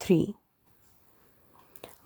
3।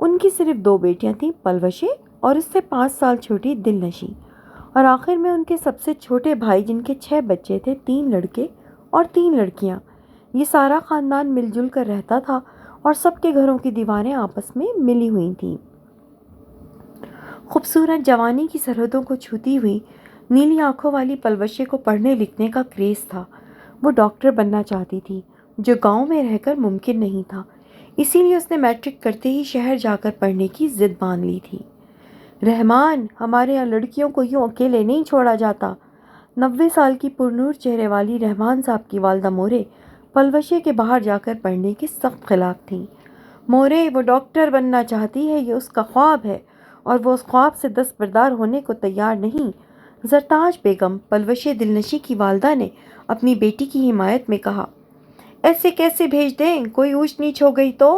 ان کی صرف 2 بیٹیاں تھیں، پلوشے اور اس سے 5 سال چھوٹی دلنشیں، اور آخر میں ان کے سب سے چھوٹے بھائی جن کے 6 بچے تھے، 3 لڑکے اور 3 لڑکیاں۔ یہ سارا خاندان مل جل کر رہتا تھا اور سب کے گھروں کی دیواریں آپس میں ملی ہوئی تھیں۔ خوبصورت جوانی کی سرحدوں کو چھوتی ہوئی نیلی آنکھوں والی پلوشے کو پڑھنے لکھنے کا کریز تھا۔ وہ ڈاکٹر بننا چاہتی تھی، جو گاؤں میں رہ کر ممکن نہیں تھا، اسی لیے اس نے میٹرک کرتے ہی شہر جا کر پڑھنے کی ضد باندھ لی تھی۔ رحمان، ہمارے یہاں لڑکیوں کو یوں اکیلے نہیں چھوڑا جاتا۔ 90 سال کی پرنور چہرے والی رحمان صاحب کی والدہ مورے پلوشے کے باہر جا کر پڑھنے کے سخت خلاف تھیں۔ مورے، وہ ڈاکٹر بننا چاہتی ہے، یہ اس کا خواب ہے اور وہ اس خواب سے دستبردار ہونے کو تیار نہیں۔ زرتاج بیگم، پلوشے دلنشیں کی والدہ، نے اپنی بیٹی کی حمایت میں کہا، ایسے کیسے بھیج دیں؟ کوئی اونچ نیچ ہو گئی تو؟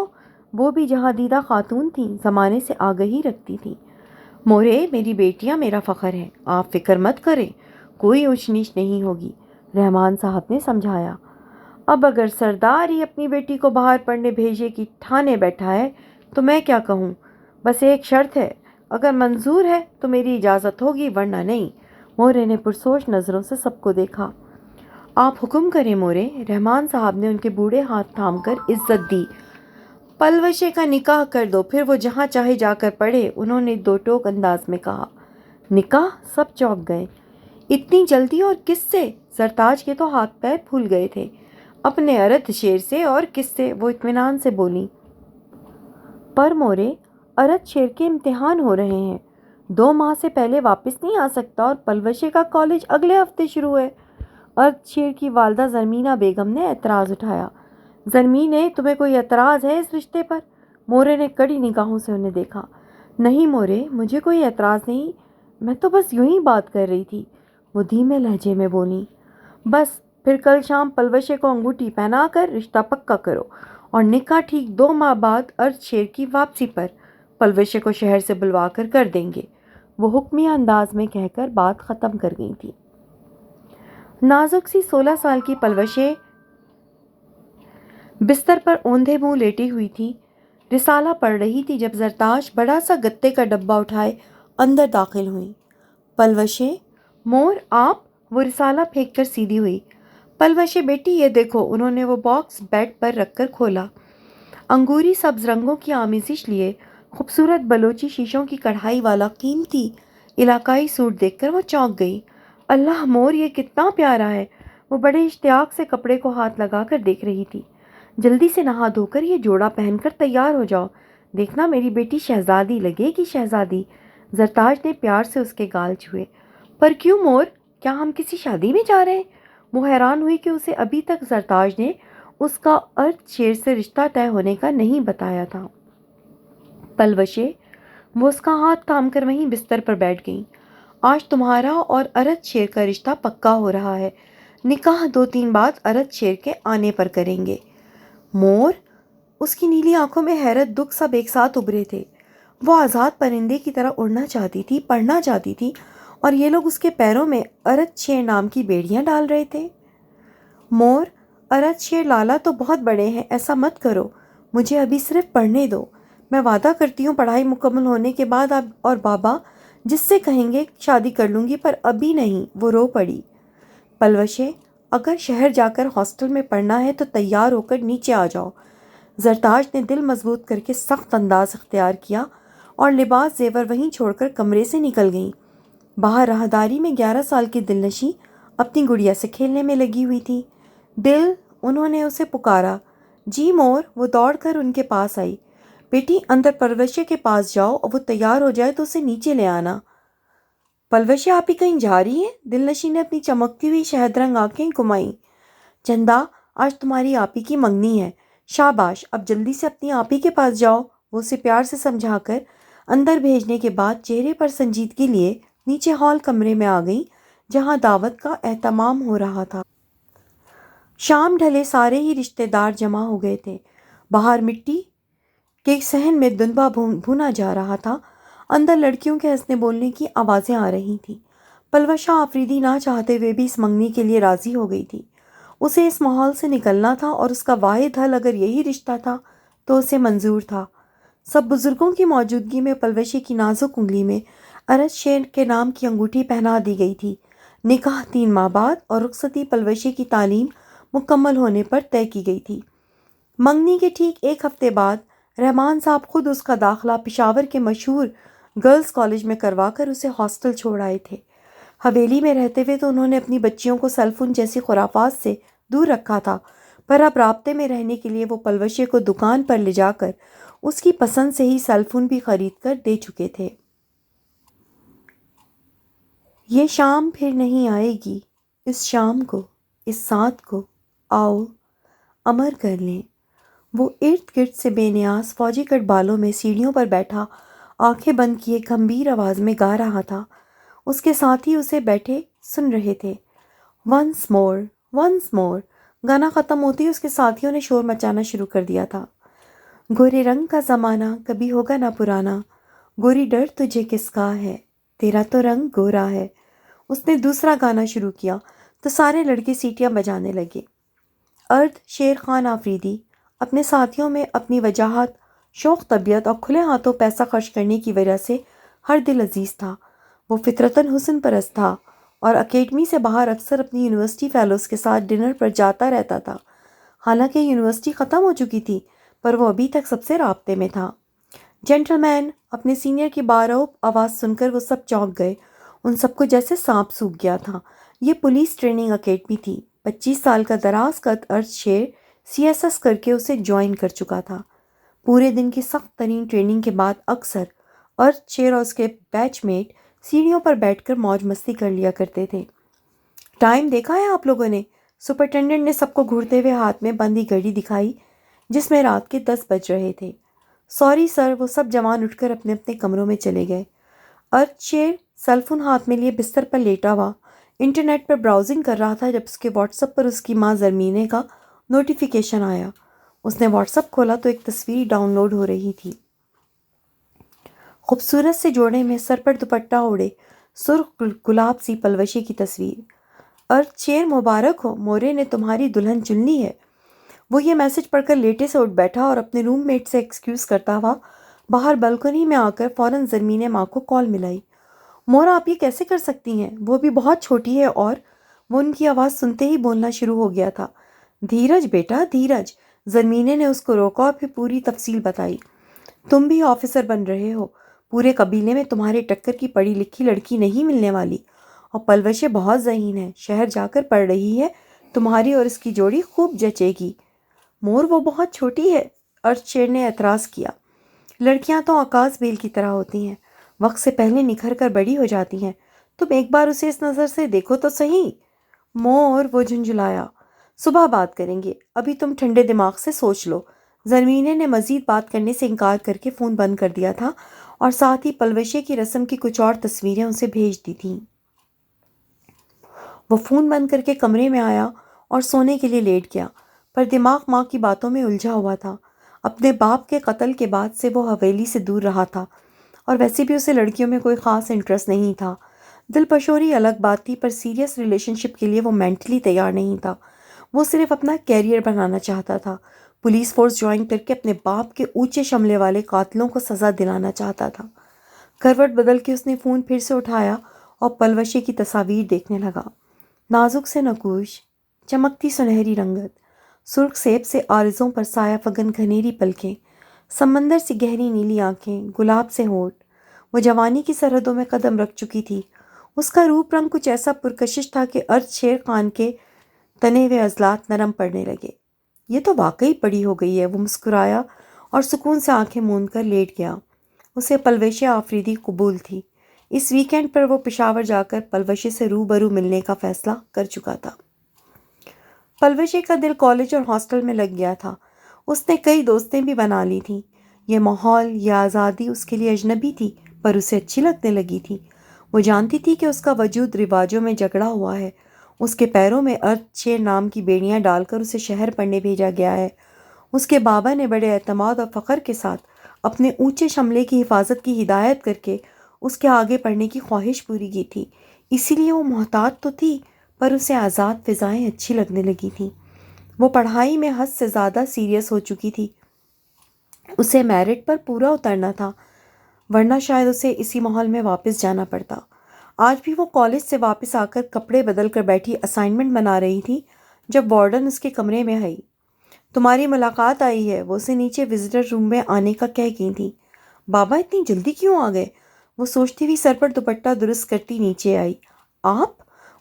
وہ بھی جہاں دیدہ خاتون تھیں، زمانے سے آگہی رکھتی تھیں۔ مورے، میری بیٹیاں میرا فخر ہیں، آپ فکر مت کریں، کوئی اونچ نیچ نہیں ہوگی، رحمان صاحب نے سمجھایا۔ اب اگر سردار ہی اپنی بیٹی کو باہر پڑھنے بھیجے کی ٹھانے بیٹھا ہے تو میں کیا کہوں؟ بس ایک شرط ہے، اگر منظور ہے تو میری اجازت ہوگی، ورنہ نہیں۔ مورے نے پرسوچ نظروں سے سب کو دیکھا۔ آپ حکم کریں مورے، رحمان صاحب نے ان کے بوڑھے ہاتھ تھام کر عزت دی۔ پلوشے کا نکاح کر دو، پھر وہ جہاں چاہے جا کر پڑھے، انہوں نے 2 ٹوک انداز میں کہا۔ نکاح؟ سب چونک گئے۔ اتنی جلدی اور کس سے؟ زرتاج کے تو ہاتھ پیر پھول گئے تھے۔ اپنے ارد شیر سے، اور کس سے؟ وہ اطمینان سے بولی۔ پر مورے، ارد شیر کے امتحان ہو رہے ہیں، 2 ماہ سے پہلے واپس نہیں آ سکتا، اور پلوشے کا کالج اگلے ہفتے شروع ہے۔ ارد شیر کی والدہ زرمینہ بیگم نے اعتراض اٹھایا۔ زرمینے، تمہیں کوئی اعتراض ہے اس رشتے پر؟ مورے نے کڑی نگاہوں سے انہیں دیکھا۔ نہیں مورے، مجھے کوئی اعتراض نہیں، میں تو بس یوں ہی بات کر رہی تھی، وہ دھیمے لہجے میں بولی۔ بس پھر کل شام پلوشے کو انگوٹھی پہنا کر رشتہ پکا کرو، اور نکاح ٹھیک 2 ماہ بعد ارد شیر کی واپسی پر پلوشے کو شہر سے بلوا کر دیں گے، وہ حکمیہ انداز میں کہہ کر بات ختم کر گئی تھی۔ نازک سی 16 سال کی پلوشے بستر پر اوندھے منہ لیٹی ہوئی تھی، رسالہ پڑھ رہی تھی جب زرتاج بڑا سا گتے کا ڈبہ اٹھائے اندر داخل ہوئی۔ پلوشے، مور آپ؟ وہ رسالہ پھینک کر سیدھی ہوئی۔ پلوشے بیٹی یہ دیکھو، انہوں نے وہ باکس بیڈ پر رکھ کر کھولا۔ انگوری سبز رنگوں کی آمیزش لیے خوبصورت بلوچی شیشوں کی کڑھائی والا قیمتی علاقائی سوٹ دیکھ کر وہ چونک گئی۔ اللہ مور، یہ کتنا پیارا ہے! وہ بڑے اشتیاق سے کپڑے کو ہاتھ لگا کر دیکھ رہی تھی۔ جلدی سے نہا دھو کر یہ جوڑا پہن کر تیار ہو جاؤ، دیکھنا میری بیٹی شہزادی لگے گی، شہزادی۔ زرتاج نے پیار سے اس کے گال چھوئے۔ پر کیوں مور، کیا ہم کسی شادی میں جا رہے ہیں؟ وہ حیران ہوئی کہ اسے ابھی تک زرتاج نے اس کا ارد شیر سے رشتہ طے ہونے کا نہیں بتایا تھا۔ پلوشے، وہ اس کا ہاتھ تھام کر وہیں بستر پر بیٹھ گئی۔ آج تمہارا اور ارد شیر کا رشتہ پکا ہو رہا ہے، نکاح 2-3 بعد ارد شیر کے آنے پر کریں گے۔ مور، اس کی نیلی آنکھوں میں حیرت دکھ سب ایک ساتھ ابھرے تھے۔ وہ آزاد پرندے کی طرح اڑنا چاہتی تھی، پڑھنا چاہتی تھی، اور یہ لوگ اس کے پیروں میں ارد شیر نام کی بیڑیاں ڈال رہے تھے۔ مور، ارد شیر لالا تو بہت بڑے ہیں، ایسا مت کرو، مجھے ابھی صرف پڑھنے دو، میں وعدہ کرتی ہوں پڑھائی مکمل ہونے کے بعد آپ اور بابا جس سے کہیں گے شادی کر لوں گی، پر ابھی نہیں۔ وہ رو پڑی۔ پلوشے، اگر شہر جا کر ہاسٹل میں پڑھنا ہے تو تیار ہو کر نیچے آ جاؤ۔ زرتاج نے دل مضبوط کر کے سخت انداز اختیار کیا اور لباس زیور وہیں چھوڑ کر کمرے سے نکل گئیں۔ باہر راہداری میں 11 سال کی دلنشیں اپنی گڑیا سے کھیلنے میں لگی ہوئی تھی۔ دل، انہوں نے اسے پکارا۔ جی مور، وہ دوڑ کر ان کے پاس آئی۔ بیٹی، اندر پلوشے کے پاس جاؤ اور وہ تیار ہو جائے تو اسے نیچے لے آنا۔ پلوشے، آپ ہی کہیں جا رہی ہیں؟ دلنشیں نے اپنی چمکتی ہوئی شہد رنگ آنکھیں گھمائیں۔ چندا، آج تمہاری آپی کی منگنی ہے، شاباش، اب جلدی سے اپنی آپی کے پاس جاؤ۔ وہ اسے پیار سے سمجھا کر اندر بھیجنے کے بعد چہرے پر سنجیدگی لیے نیچے ہال کمرے میں آ گئی جہاں دعوت کا اہتمام ہو رہا تھا۔ شام ڈھلے سارے ہی رشتہ دار جمع ہو گئے تھے۔ باہر مٹی کے صحن میں دندبا بھونا جا رہا تھا، اندر لڑکیوں کے ہنسنے بولنے کی آوازیں آ رہی تھیں۔ پلوشہ آفریدی نہ چاہتے ہوئے بھی اس منگنی کے لیے راضی ہو گئی تھی۔ اسے اس ماحول سے نکلنا تھا اور اس کا واحد حل اگر یہی رشتہ تھا تو اسے منظور تھا۔ سب بزرگوں کی موجودگی میں پلوشے کی نازک انگلی میں ارج شیر کے نام کی انگوٹھی پہنا دی گئی تھی۔ نکاح 3 ماہ بعد اور رخصتی پلوشے کی تعلیم مکمل ہونے پر طے کی گئی تھی۔ منگنی کے ٹھیک 1 ہفتے بعد رحمان صاحب خود اس کا داخلہ پشاور کے مشہور گرلز کالج میں کروا کر اسے ہاسٹل چھوڑ آئے تھے۔ حویلی میں رہتے ہوئے تو انہوں نے اپنی بچیوں کو سیل فون جیسی خرافات سے دور رکھا تھا، پر اب رابطے میں رہنے کے لیے وہ پلوشے کو دکان پر لے جا کر اس کی پسند سے ہی سیل فون بھی خرید کر دے چکے تھے۔ یہ شام پھر نہیں آئے گی، اس شام کو، اس ساتھ کو، آؤ امر کر لیں۔ وہ ارد گرد سے بے نیاز فوجی کٹ بالوں میں سیڑھیوں پر بیٹھا آنکھیں بند کیے گمبھیر آواز میں گا رہا تھا۔ اس کے ساتھی اسے بیٹھے سن رہے تھے۔ Once more, once more. گانا ختم ہوتے ہی اس کے ساتھیوں نے شور مچانا شروع کر دیا تھا۔ گورے رنگ کا زمانہ کبھی ہوگا نہ پرانا، گوری ڈر تجھے کس کا ہے، تیرا تو رنگ گورا ہے۔ اس نے دوسرا گانا شروع کیا تو سارے لڑکے سیٹیاں بجانے لگے۔ ارد شیر خان آفریدی اپنے ساتھیوں میں اپنی وجاہت، شوق طبیعت اور کھلے ہاتھوں پیسہ خرچ کرنے کی وجہ سے ہر دل عزیز تھا۔ وہ فطرتاً حسن پرست تھا اور اکیڈمی سے باہر اکثر اپنی یونیورسٹی فیلوز کے ساتھ ڈنر پر جاتا رہتا تھا۔ حالانکہ یونیورسٹی ختم ہو چکی تھی پر وہ ابھی تک سب سے رابطے میں تھا۔ جینٹل مین، اپنے سینئر کی بارعب آواز سن کر وہ سب چونک گئے۔ ان سب کو جیسے سانپ سونکھ گیا تھا۔ یہ پولیس ٹریننگ اکیڈمی تھی۔ 25 سال کا دراز قد ارج شیر CSS کر کے اسے جوائن کر چکا تھا۔ پورے دن کی سخت ترین ٹریننگ کے بعد اکثر ارج شیر اور اس کے بیچ میٹ سیڑھیوں پر بیٹھ کر موج مستی کر لیا کرتے تھے۔ ٹائم دیکھا ہے آپ لوگوں نے؟ سپرنٹینڈنٹ نے سب کو گھورتے ہوئے ہاتھ میں بندی گھڑی دکھائی جس میں رات کے 10 بج رہے تھے۔ سوری سر، وہ سب جوان اٹھ کر اپنے اپنے کمروں میں چلے گئے۔ ارج شیر سیل فون ہاتھ میں لیے بستر پر لیٹا ہوا انٹرنیٹ پر براؤزنگ کر رہا تھا جب اس کے واٹس ایپ پر اس کی ماں زرمینے کا نوٹیفیکیشن آیا۔ اس نے واٹس ایپ کھولا تو ایک تصویر ڈاؤن لوڈ ہو رہی تھی۔ خوبصورت سے جوڑے میں سر پر دوپٹہ اوڑھے سرخ گلاب سی پلوشے کی تصویر۔ ارج شیر مبارک ہو، مورے نے تمہاری دلہن چن لی ہے۔ وہ یہ میسج پڑھ کر لیٹے سے اٹھ بیٹھا اور اپنے روم میٹ سے ایکسکیوز کرتا ہوا باہر بالکنی میں آ کر فوراً زرمینے ماں کو کال ملائی۔ مورا، آپ یہ کیسے کر سکتی ہیں؟ وہ بھی بہت چھوٹی ہے اور وہ ان کی آواز سنتے ہی بولنا شروع ہو گیا تھا۔ دھیرج بیٹا، دھیرج۔ زرمینے نے اس کو روکا اور پھر پوری تفصیل بتائی۔ تم بھی آفیسر بن رہے ہو، پورے قبیلے میں تمہارے ٹکر کی پڑھی لکھی لڑکی نہیں ملنے والی، اور پلوشے بہت ذہین ہے، شہر جا کر پڑھ رہی ہے، تمہاری اور اس کی جوڑی خوب جچے گی۔ مور، وہ بہت چھوٹی ہے، ارج شیر نے اعتراض کیا۔ لڑکیاں تو آکاش بیل کی طرح ہوتی ہیں، وقت سے پہلے نکھر کر بڑی ہو جاتی ہیں، تم ایک بار اسے اس نظر سے دیکھو تو صحیح۔ مور، وہ جھنجھلایا، صبح بات کریں گے، ابھی تم ٹھنڈے دماغ سے سوچ لو۔ زرمینے نے مزید بات کرنے سے انکار کر کے فون بند کر دیا تھا اور ساتھ ہی پلوشے کی رسم کی کچھ اور تصویریں اسے بھیج دی تھیں۔ وہ فون بند کر کے کمرے میں آیا اور سونے کے لیے لیٹ گیا، پر دماغ ماں کی باتوں میں الجھا ہوا تھا۔ اپنے باپ کے قتل کے بعد سے وہ حویلی سے دور رہا تھا اور ویسے بھی اسے لڑکیوں میں کوئی خاص انٹرسٹ نہیں تھا۔ دل پشوری الگ بات تھی، پر سیریس ریلیشن شپ کے لیے وہ مینٹلی تیار نہیں تھا۔ وہ صرف اپنا کیریئر بنانا چاہتا تھا، پولیس فورس جوائن کر کے اپنے باپ کے اونچے شملے والے قاتلوں کو سزا دلانا چاہتا تھا۔ کروٹ بدل کے اس نے فون پھر سے اٹھایا اور پلوشے کی تصاویر دیکھنے لگا۔ نازک سے نقوش، چمکتی سنہری رنگت، سرخ سیب سے آرزوں پر سایہ فگن گھنیری پلکیں، سمندر سے گہری نیلی آنکھیں، گلاب سے ہونٹ۔ وہ جوانی کی سرحدوں میں قدم رکھ چکی تھی۔ اس کا روپ رنگ کچھ ایسا پرکشش تھا کہ ارج شیر خان کے تنے ہوئے عضلات نرم پڑنے لگے۔ یہ تو واقعی بڑی ہو گئی ہے، وہ مسکرایا اور سکون سے آنکھیں موند کر لیٹ گیا۔ اسے پلوشے آفریدی قبول تھی۔ اس ویکینڈ پر وہ پشاور جا کر پلوشے سے روبرو ملنے کا فیصلہ کر چکا تھا۔ پلوشے کا دل کالج اور ہاسٹل میں لگ گیا تھا۔ اس نے کئی دوستیں بھی بنا لی تھیں۔ یہ ماحول، یہ آزادی اس کے لیے اجنبی تھی پر اسے اچھی لگنے لگی تھی۔ وہ جانتی تھی کہ اس کا وجود رواجوں میں جکڑا ہوا ہے۔ اس کے پیروں میں ارج شیر نام کی بیڑیاں ڈال کر اسے شہر پڑھنے بھیجا گیا ہے۔ اس کے بابا نے بڑے اعتماد اور فخر کے ساتھ اپنے اونچے شملے کی حفاظت کی ہدایت کر کے اس کے آگے پڑھنے کی خواہش پوری کی تھی۔ اسی لیے وہ محتاط تو تھی پر اسے آزاد فضائیں اچھی لگنے لگی تھیں۔ وہ پڑھائی میں حد سے زیادہ سیریس ہو چکی تھی اسے میرٹ پر پورا اترنا تھا، ورنہ شاید اسے اسی ماحول میں واپس جانا پڑتا۔ آج بھی وہ کالج سے واپس آ کر کپڑے بدل کر بیٹھی اسائنمنٹ بنا رہی تھی جب وارڈن اس کے کمرے میں آئی۔ تمہاری ملاقات آئی ہے، وہ اسے نیچے وزٹر روم میں آنے کا کہہ گئی تھی۔ بابا اتنی جلدی کیوں آ گئے؟ وہ سوچتی ہوئی سر پر دوپٹہ درست کرتی نیچے آئی۔ آپ؟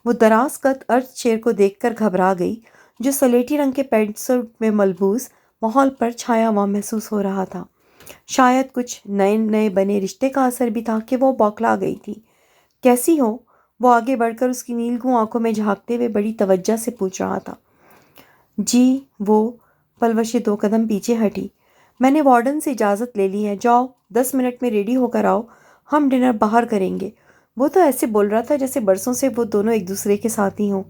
وہ دراز قد ارتھ چیئر کو دیکھ کر گھبرا گئی جو سلیٹی رنگ کے پینٹ سوٹ میں ملبوس ماحول پر چھایا ہوا محسوس ہو رہا تھا۔ شاید کچھ نئے نئے بنے رشتے کا اثر بھی تھا کہ وہ بوکھلا گئی تھی۔ کیسی ہو؟ وہ آگے بڑھ کر اس کی نیلگوں آنکھوں میں جھانکتے ہوئے بڑی توجہ سے پوچھ رہا تھا۔ جی وہ پلوشے 2 قدم پیچھے ہٹی۔ میں نے وارڈن سے اجازت لے لی ہے، جاؤ 10 منٹ میں ریڈی ہو کر آؤ، ہم ڈنر باہر کریں گے۔ وہ تو ایسے بول رہا تھا جیسے برسوں سے وہ دونوں ایک دوسرے کے ساتھی ہوں۔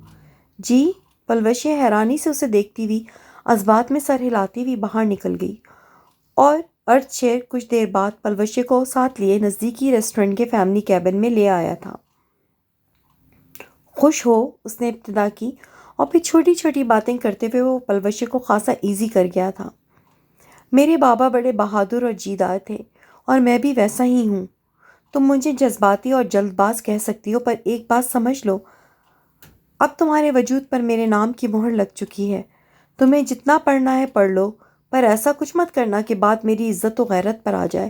جی؟ پلوشے حیرانی سے اسے دیکھتی ہوئی اسبات میں سر ہلاتی ہوئی باہر نکل گئی اور ارتھ چیئر کچھ دیر بعد پلوشے کو ساتھ لیے نزدیکی ریسٹورنٹ کے فیملی کیبن میں لے آیا تھا۔ خوش ہو؟ اس نے ابتدا کی اور پھر چھوٹی چھوٹی باتیں کرتے ہوئے وہ پلوشے کو خاصا ایزی کر گیا تھا۔ میرے بابا بڑے بہادر اور جیدار تھے اور میں بھی ویسا ہی ہوں۔ تم مجھے جذباتی اور جلد باز کہہ سکتی ہو، پر ایک بات سمجھ لو، اب تمہارے وجود پر میرے نام کی مہر لگ چکی ہے۔ تمہیں جتنا پڑھنا ہے پڑھ لو، پر ایسا کچھ مت کرنا کہ بات میری عزت و غیرت پر آ جائے۔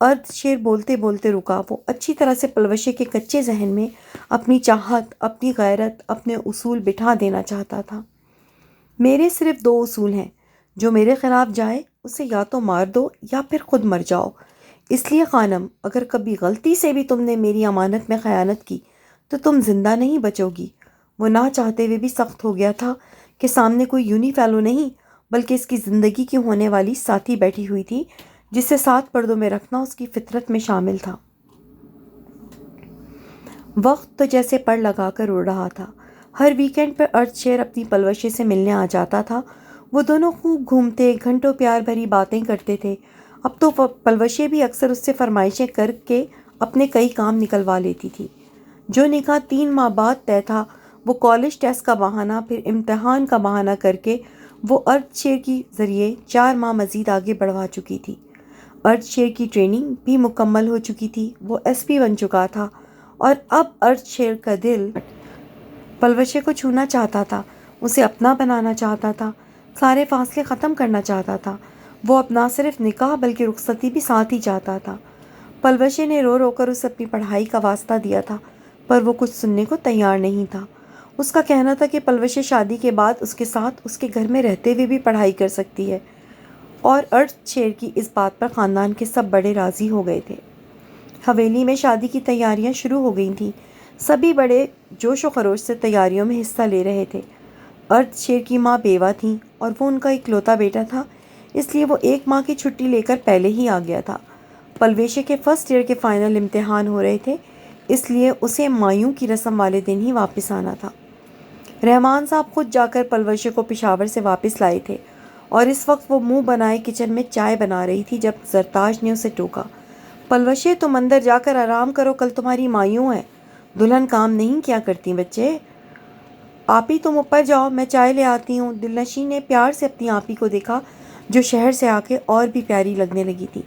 ارتھ شیر بولتے بولتے رکا۔ وہ اچھی طرح سے پلوشے کے کچے ذہن میں اپنی چاہت، اپنی غیرت، اپنے اصول بٹھا دینا چاہتا تھا۔ میرے صرف 2 اصول ہیں، جو میرے خلاف جائے اسے یا تو مار دو یا پھر خود مر جاؤ۔ اس لیے خانم، اگر کبھی غلطی سے بھی تم نے میری امانت میں خیانت کی تو تم زندہ نہیں بچو گی۔ وہ نہ چاہتے ہوئے بھی سخت ہو گیا تھا کہ سامنے کوئی یونی فیلو نہیں بلکہ اس کی زندگی کی ہونے والی ساتھی بیٹھی ہوئی تھی جسے 7 پردوں میں رکھنا اس کی فطرت میں شامل تھا۔ وقت تو جیسے پڑ لگا کر اڑ رہا تھا۔ ہر ویکینڈ پر ارتھ شیر اپنی پلوشے سے ملنے آ جاتا تھا۔ وہ دونوں خوب گھومتے، گھنٹوں پیار بھری باتیں کرتے تھے۔ اب تو پلوشے بھی اکثر اس سے فرمائشیں کر کے اپنے کئی کام نکلوا لیتی تھی۔ جو نکاح 3 ماہ بعد طے تھا، وہ کالج ٹیسٹ کا بہانہ پھر امتحان کا بہانہ کر کے وہ ارتھ شیر کے ذریعے 4 ماہ مزید آگے بڑھوا چکی تھی۔ ارتھ شیر کی ٹریننگ بھی مکمل ہو چکی تھی۔ وہ ایس پی بن چکا تھا اور اب ارتھ شیر کا دل پلوشے کو چھونا چاہتا تھا، اسے اپنا بنانا چاہتا تھا، سارے فاصلے ختم کرنا چاہتا تھا۔ وہ اب نہ صرف نکاح بلکہ رخصتی بھی ساتھ ہی چاہتا تھا۔ پلوشے نے رو رو کر اسے اپنی پڑھائی کا واسطہ دیا تھا، پر وہ کچھ سننے کو تیار نہیں تھا۔ اس کا کہنا تھا کہ پلوشے شادی کے بعد اس کے ساتھ اس کے گھر میں رہتے ہوئے بھی پڑھائی کر سکتی ہے، اور ارتھ شیر کی اس بات پر خاندان کے سب بڑے راضی ہو گئے تھے۔ حویلی میں شادی کی تیاریاں شروع ہو گئی تھیں۔ سبھی بڑے جوش و خروش سے تیاریوں میں حصہ لے رہے تھے۔ ارتھ شیر کی ماں بیوہ تھیں اور وہ ان کا اکلوتا بیٹا تھا، اس لیے وہ 1 ماہ کی چھٹی لے کر پہلے ہی آ گیا تھا۔ پلوشے کے فرسٹ ایئر کے فائنل امتحان ہو رہے تھے، اس لیے اسے مایوں کی رسم والے دن ہی واپس آنا تھا۔ رحمان صاحب خود جا کر پلوشے کو پشاور سے واپس لائے تھے اور اس وقت وہ منہ بنائے کچن میں چائے بنا رہی تھی جب زرتاج نے اسے ٹوکا۔ پلوشے، تم اندر جا کر آرام کرو، کل تمہاری مایوں ہے، دلہن کام نہیں کیا کرتی بچے۔ آپی تم اوپر جاؤ، میں چائے لے آتی ہوں۔ دلنشین نے پیار سے اپنی آپی کو دیکھا جو شہر سے آ کے اور بھی پیاری لگنے لگی تھی۔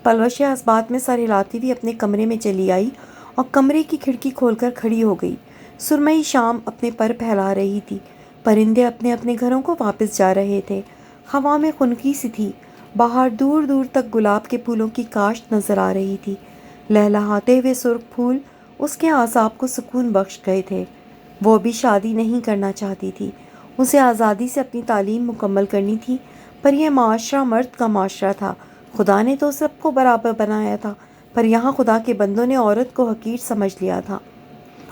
پلوشے اسبات میں سر ہلاتی ہوئی اپنے کمرے میں چلی آئی اور کمرے کی کھڑکی کھول کر کھڑی ہو گئی۔ سرمئی شام اپنے پر پھیلا رہی تھی، پرندے اپنے اپنے گھروں کو واپس جا رہے تھے۔ ہوا میں خنکی سی تھی، باہر دور دور تک گلاب کے پھولوں کی کاشت نظر آ رہی تھی۔ لہلہاتے ہوئے سرخ پھول اس کے اعصاب کو سکون بخش گئے تھے۔ وہ بھی شادی نہیں کرنا چاہتی تھی، اسے آزادی سے اپنی تعلیم مکمل کرنی تھی، پر یہ معاشرہ مرد کا معاشرہ تھا۔ خدا نے تو سب کو برابر بنایا تھا، پر یہاں خدا کے بندوں نے عورت کو حقیر سمجھ لیا تھا۔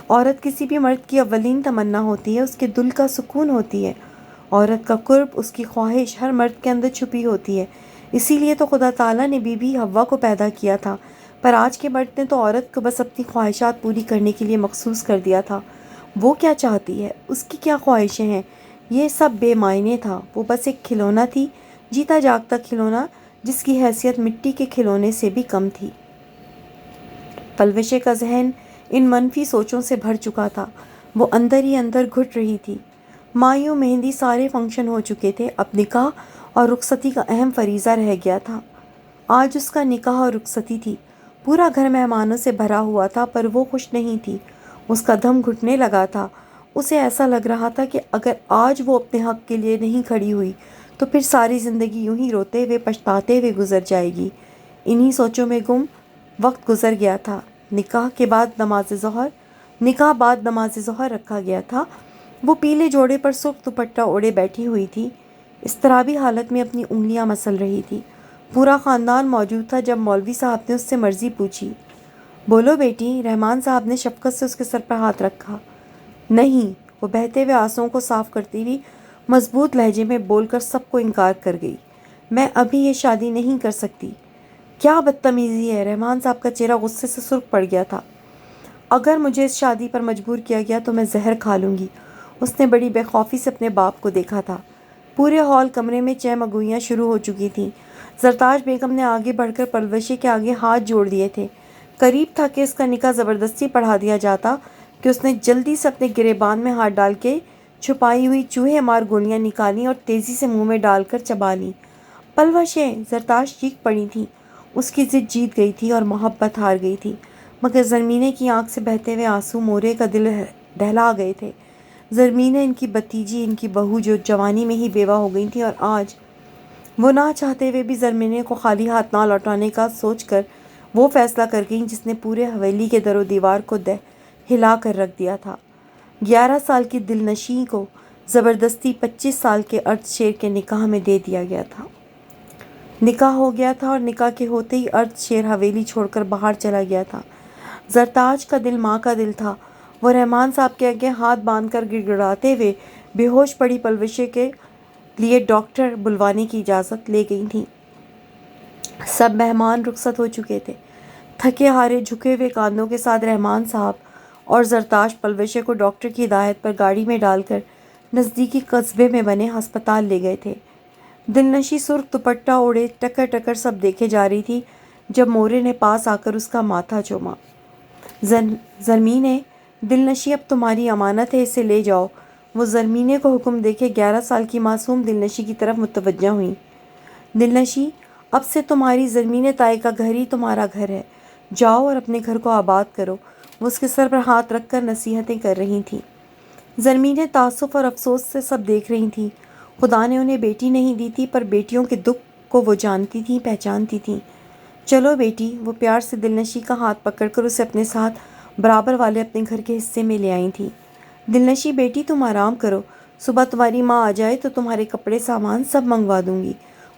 عورت کسی بھی مرد کی اولین تمنا ہوتی ہے، اس کے دل کا سکون ہوتی ہے۔ عورت کا قرب، اس کی خواہش ہر مرد کے اندر چھپی ہوتی ہے۔ اسی لیے تو خدا تعالیٰ نے بی بی حوا کو پیدا کیا تھا، پر آج کے مرد نے تو عورت کو بس اپنی خواہشات پوری کرنے کے لیے مخصوص کر دیا تھا۔ وہ کیا چاہتی ہے، اس کی کیا خواہشیں ہیں، یہ سب بے معنی تھا۔ وہ بس ایک کھلونا تھی، جیتا جاگتا کھلونا، جس کی حیثیت مٹی کے کھلونے سے بھی کم تھی۔ پلوشے کا ذہن ان منفی سوچوں سے بھر چکا تھا، وہ اندر ہی اندر گھٹ رہی تھی۔ مایوں، مہندی، سارے فنکشن ہو چکے تھے، اب نکاح اور رخصتی کا اہم فریضہ رہ گیا تھا۔ آج اس کا نکاح اور رخصتی تھی۔ پورا گھر مہمانوں سے بھرا ہوا تھا، پر وہ خوش نہیں تھی۔ اس کا دم گھٹنے لگا تھا۔ اسے ایسا لگ رہا تھا کہ اگر آج وہ اپنے حق کے لیے نہیں کھڑی ہوئی تو پھر ساری زندگی یوں ہی روتے ہوئے پچھتاتے ہوئے گزر جائے گی۔ انہی سوچوں میں گم وقت گزر گیا تھا۔ نکاح بعد نماز ظہر رکھا گیا تھا۔ وہ پیلے جوڑے پر سرخ دوپٹہ اوڑھے بیٹھی ہوئی تھی، اضطرابی حالت میں اپنی انگلیاں مسل رہی تھی۔ پورا خاندان موجود تھا جب مولوی صاحب نے اس سے مرضی پوچھی۔ بولو بیٹی۔ رحمان صاحب نے شفقت سے اس کے سر پر ہاتھ رکھا۔ نہیں، وہ بہتے ہوئے آنسوؤں کو صاف کرتی ہوئی مضبوط لہجے میں بول کر سب کو انکار کر گئی۔ میں ابھی یہ شادی نہیں کر سکتی۔ کیا بدتمیزی ہے! رحمان صاحب کا چہرہ غصے سے سرخ پڑ گیا تھا۔ اگر مجھے اس شادی پر مجبور کیا گیا تو میں زہر کھا لوں گی۔ اس نے بڑی بے خوفی سے اپنے باپ کو دیکھا تھا۔ پورے ہال کمرے میں چہمگوئیاں شروع ہو چکی تھیں۔ زرتاج بیگم نے آگے بڑھ کر پلوشے کے آگے ہاتھ جوڑ دیے تھے۔ قریب تھا کہ اس کا نکاح زبردستی پڑھا دیا جاتا کہ اس نے جلدی سے اپنے گریبان میں ہاتھ ڈال کے چھپائی ہوئی چوہے مار گولیاں نکالیں اور تیزی سے منہ میں ڈال کر چبا لیں۔ پلوشے! زرتاج چیخ پڑی تھی۔ اس کی ضد جیت گئی تھی اور محبت ہار گئی تھی، مگر زرمینے کی آنکھ سے بہتے ہوئے آنسو مورے کا دل دہلا گئے تھے۔ زرمینے ان کی بھتیجی، ان کی بہو جو جوانی میں ہی بیوہ ہو گئی تھی، اور آج وہ نہ چاہتے ہوئے بھی زرمینے کو خالی ہاتھ نہ لوٹانے کا سوچ کر وہ فیصلہ کر گئیں جس نے پورے حویلی کے در و دیوار کو ہلا کر رکھ دیا تھا۔ 11 سال کی دل نشیں کو زبردستی 25 سال کے ارد شیر کے نکاح میں دے دیا گیا تھا۔ نکاح ہو گیا تھا اور نکاح کے ہوتے ہی ارد شیر حویلی چھوڑ کر باہر چلا گیا تھا۔ زرتاج کا دل ماں کا دل تھا۔ وہ رحمان صاحب کے آگے ہاتھ باندھ کر گڑ گڑاتے ہوئے بے ہوش پڑی پلوشے کے لیے ڈاکٹر بلوانے کی اجازت لے گئی تھیں۔ سب مہمان رخصت ہو چکے تھے۔ تھکے ہارے جھکے ہوئے کاندھوں کے ساتھ رحمان صاحب اور زرتاج پلوشے کو ڈاکٹر کی ہدایت پر گاڑی میں ڈال کر نزدیکی قصبے میں بنے ہسپتال لے گئے تھے۔ دلنشیں سرخ دوپٹہ اوڑھے ٹکر ٹکر سب دیکھے جا رہی تھی جب مورے نے پاس آ کر اس کا ماتھا چوما۔ زرمینے، دلنشیں اب تمہاری امانت ہے، اسے لے جاؤ۔ وہ زرمینے کو حکم دے کے 11 سال کی معصوم دلنشیں کی طرف متوجہ ہوئیں۔ دلنشیں، اب سے تمہاری زرمینے تائی کا گھر ہی تمہارا گھر ہے۔ جاؤ اور اپنے گھر کو آباد کرو۔ وہ اس کے سر پر ہاتھ رکھ کر نصیحتیں کر رہی تھیں۔ زرمینے تعصب اور افسوس سے سب دیکھ رہی تھیں۔ خدا نے انہیں بیٹی نہیں دی تھی، پر بیٹیوں کے دکھ کو وہ جانتی تھیں، پہچانتی تھیں۔ چلو بیٹی، وہ پیار سے دلنشیں کا ہاتھ پکڑ کر اسے اپنے ساتھ برابر والے اپنے گھر کے حصے میں لے آئی تھیں۔ دلنشیں بیٹی، تم آرام کرو، صبح تمہاری ماں آ جائے تو تمہارے کپڑے سامان سب منگوا دوں گی۔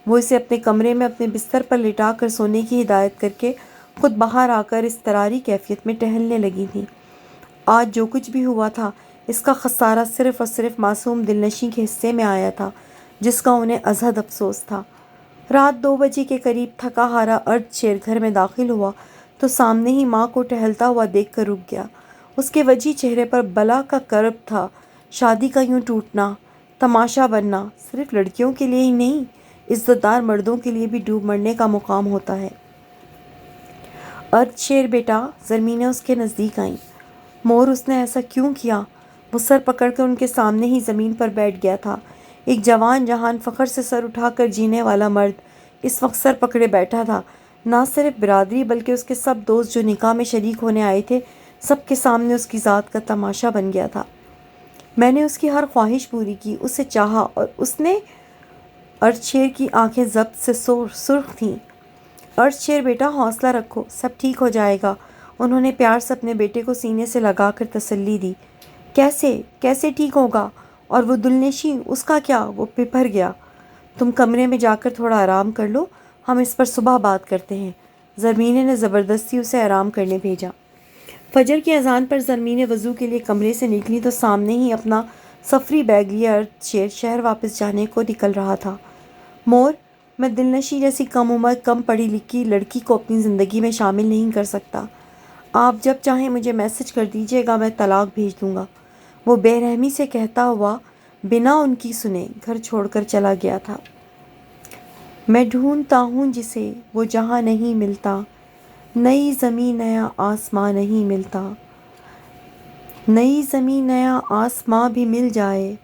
وہ اسے اپنے کمرے میں اپنے بستر پر لٹا کر سونے کی ہدایت کر کے خود باہر آ کر اضطراری کیفیت میں ٹہلنے لگی تھیں۔ آج جو کچھ بھی ہوا تھا، اس کا خسارہ صرف اور صرف معصوم دلنشیں کے حصے میں آیا تھا، جس کا انہیں ازحد افسوس تھا۔ رات 2 بجے کے قریب تھکا ہارا ارد شیر گھر میں داخل ہوا تو سامنے ہی ماں کو ٹہلتا ہوا دیکھ کر رک گیا۔ اس کے وجی چہرے پر بلا کا کرب تھا۔ شادی کا یوں ٹوٹنا، تماشا بننا صرف لڑکیوں کے لیے ہی نہیں، عزت دار مردوں کے لیے بھی ڈوب مرنے کا مقام ہوتا ہے۔ ارد شیر بیٹا، زرمینے اس کے نزدیک آئیں۔ مور، اس نے ایسا کیوں کیا؟ وہ سر پکڑ کر ان کے سامنے ہی زمین پر بیٹھ گیا تھا۔ ایک جوان جہان فخر سے سر اٹھا کر جینے والا مرد اس وقت سر پکڑے بیٹھا تھا۔ نہ صرف برادری بلکہ اس کے سب دوست جو نکاح میں شریک ہونے آئے تھے، سب کے سامنے اس کی ذات کا تماشا بن گیا تھا۔ میں نے اس کی ہر خواہش پوری کی، اسے چاہا، اور اس نے… ارد شیر کی آنکھیں ضبط سے سرخ تھیں۔ ارد شیر بیٹا، حوصلہ رکھو، سب ٹھیک ہو جائے گا۔ انہوں نے پیار سے اپنے بیٹے کو سینے سے لگا کر تسلی دی۔ کیسے ٹھیک ہوگا؟ اور وہ دلنشیں، اس کا کیا؟ وہ پھپھر گیا۔ تم کمرے میں جا کر تھوڑا آرام کر لو، ہم اس پر صبح بات کرتے ہیں۔ زرمینے نے زبردستی اسے آرام کرنے بھیجا۔ فجر کی اذان پر زرمینے وضو کے لیے کمرے سے نکلی تو سامنے ہی اپنا سفری بیگ لیے ارد شیر شہر واپس جانے کو نکل رہا تھا۔ مور، میں دلنشیں جیسی کم عمر، کم پڑھی لکھی لڑکی کو اپنی زندگی میں شامل نہیں کر سکتا۔ آپ جب چاہیں مجھے میسج کر دیجیے گا، میں طلاق بھیج دوں گا۔ وہ بے رحمی سے کہتا ہوا بنا ان کی سنے گھر چھوڑ کر چلا گیا تھا۔ میں ڈھونڈتا ہوں جسے، وہ جہاں نہیں ملتا، نئی زمیں نیا آسماں نہیں ملتا۔ نئی زمیں نیا آسماں بھی مل جائے،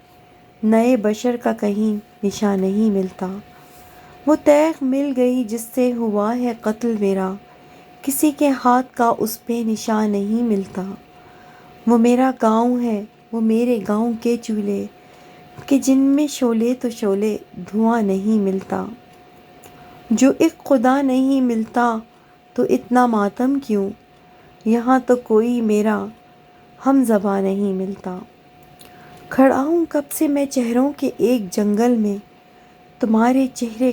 نئے بشر کا کہیں نشاں نہیں ملتا۔ وہ تیغ مل گئی جس سے ہوا ہے قتل میرا، کسی کے ہاتھ کا اس پہ نشان نہیں ملتا۔ وہ میرا گاؤں ہے، وہ میرے گاؤں کے چولہے کہ جن میں شعلے تو شعلے دھواں نہیں ملتا۔ جو ایک خدا نہیں ملتا تو اتنا ماتم کیوں، یہاں تو کوئی میرا ہم زباں نہیں ملتا۔ کھڑا ہوں کب سے میں چہروں کے ایک جنگل میں، تمہارے چہرے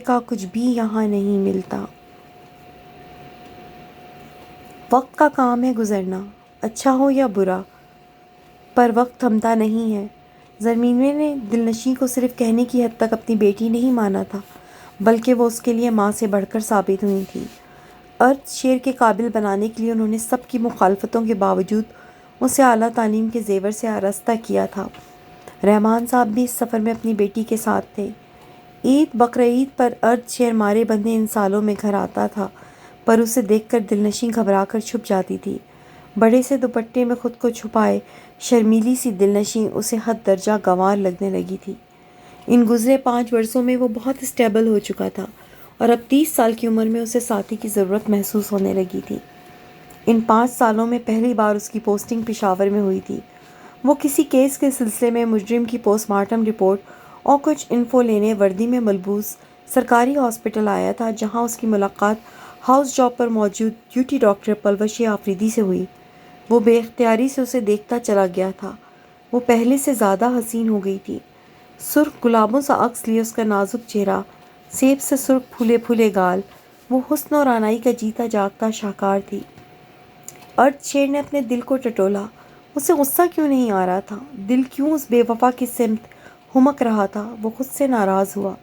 کا کچھ بھی یہاں نہیں ملتا۔ وقت کا کام ہے گزرنا، اچھا ہو یا برا، پر وقت تھمتا نہیں ہے۔ زمینیں نے دلنشیں کو صرف کہنے کی حد تک اپنی بیٹی نہیں مانا تھا، بلکہ وہ اس کے لیے ماں سے بڑھ کر ثابت ہوئی تھی۔ ارتھ شیر کے قابل بنانے کے لیے انہوں نے سب کی مخالفتوں کے باوجود اسے اعلیٰ تعلیم کے زیور سے آراستہ کیا تھا۔ رحمان صاحب بھی اس سفر میں اپنی بیٹی کے ساتھ تھے۔ عید بقرعید پر ارتھ شیر مارے بندھے ان سالوں میں گھر آتا تھا، پر اسے دیکھ کر دلنشیں گھبرا کر چھپ جاتی تھی۔ بڑے سے دوپٹے میں خود کو چھپائے شرمیلی سی دلنشیں اسے حد درجہ گنوار لگنے لگی تھی۔ ان گزرے 5 برسوں میں وہ بہت اسٹیبل ہو چکا تھا اور اب 30 سال کی عمر میں اسے ساتھی کی ضرورت محسوس ہونے لگی تھی۔ ان 5 سالوں میں پہلی بار اس کی پوسٹنگ پشاور میں ہوئی تھی۔ وہ کسی کیس کے سلسلے میں مجرم کی پوسٹ مارٹم رپورٹ اور کچھ انفو لینے وردی میں ملبوس سرکاری ہاسپٹل آیا تھا، جہاں اس کی ملاقات ہاؤس جاب پر موجود ڈیوٹی ڈاکٹر پلوش آفریدی سے ہوئی۔ وہ بے اختیاری سے اسے دیکھتا چلا گیا تھا۔ وہ پہلے سے زیادہ حسین ہو گئی تھی۔ سرخ گلابوں سا عکس لیے اس کا نازک چہرہ، سیب سے سرخ پھولے پھولے گال، وہ حسن اور رعنائی کا جیتا جاگتا شاہکار تھی۔ ارتھ شیر نے اپنے دل کو ٹٹولا۔ اسے غصہ کیوں نہیں آ رہا تھا؟ دل کیوں اس بے وفا کی سمت ہمک رہا تھا؟ وہ خود سے ناراض ہوا۔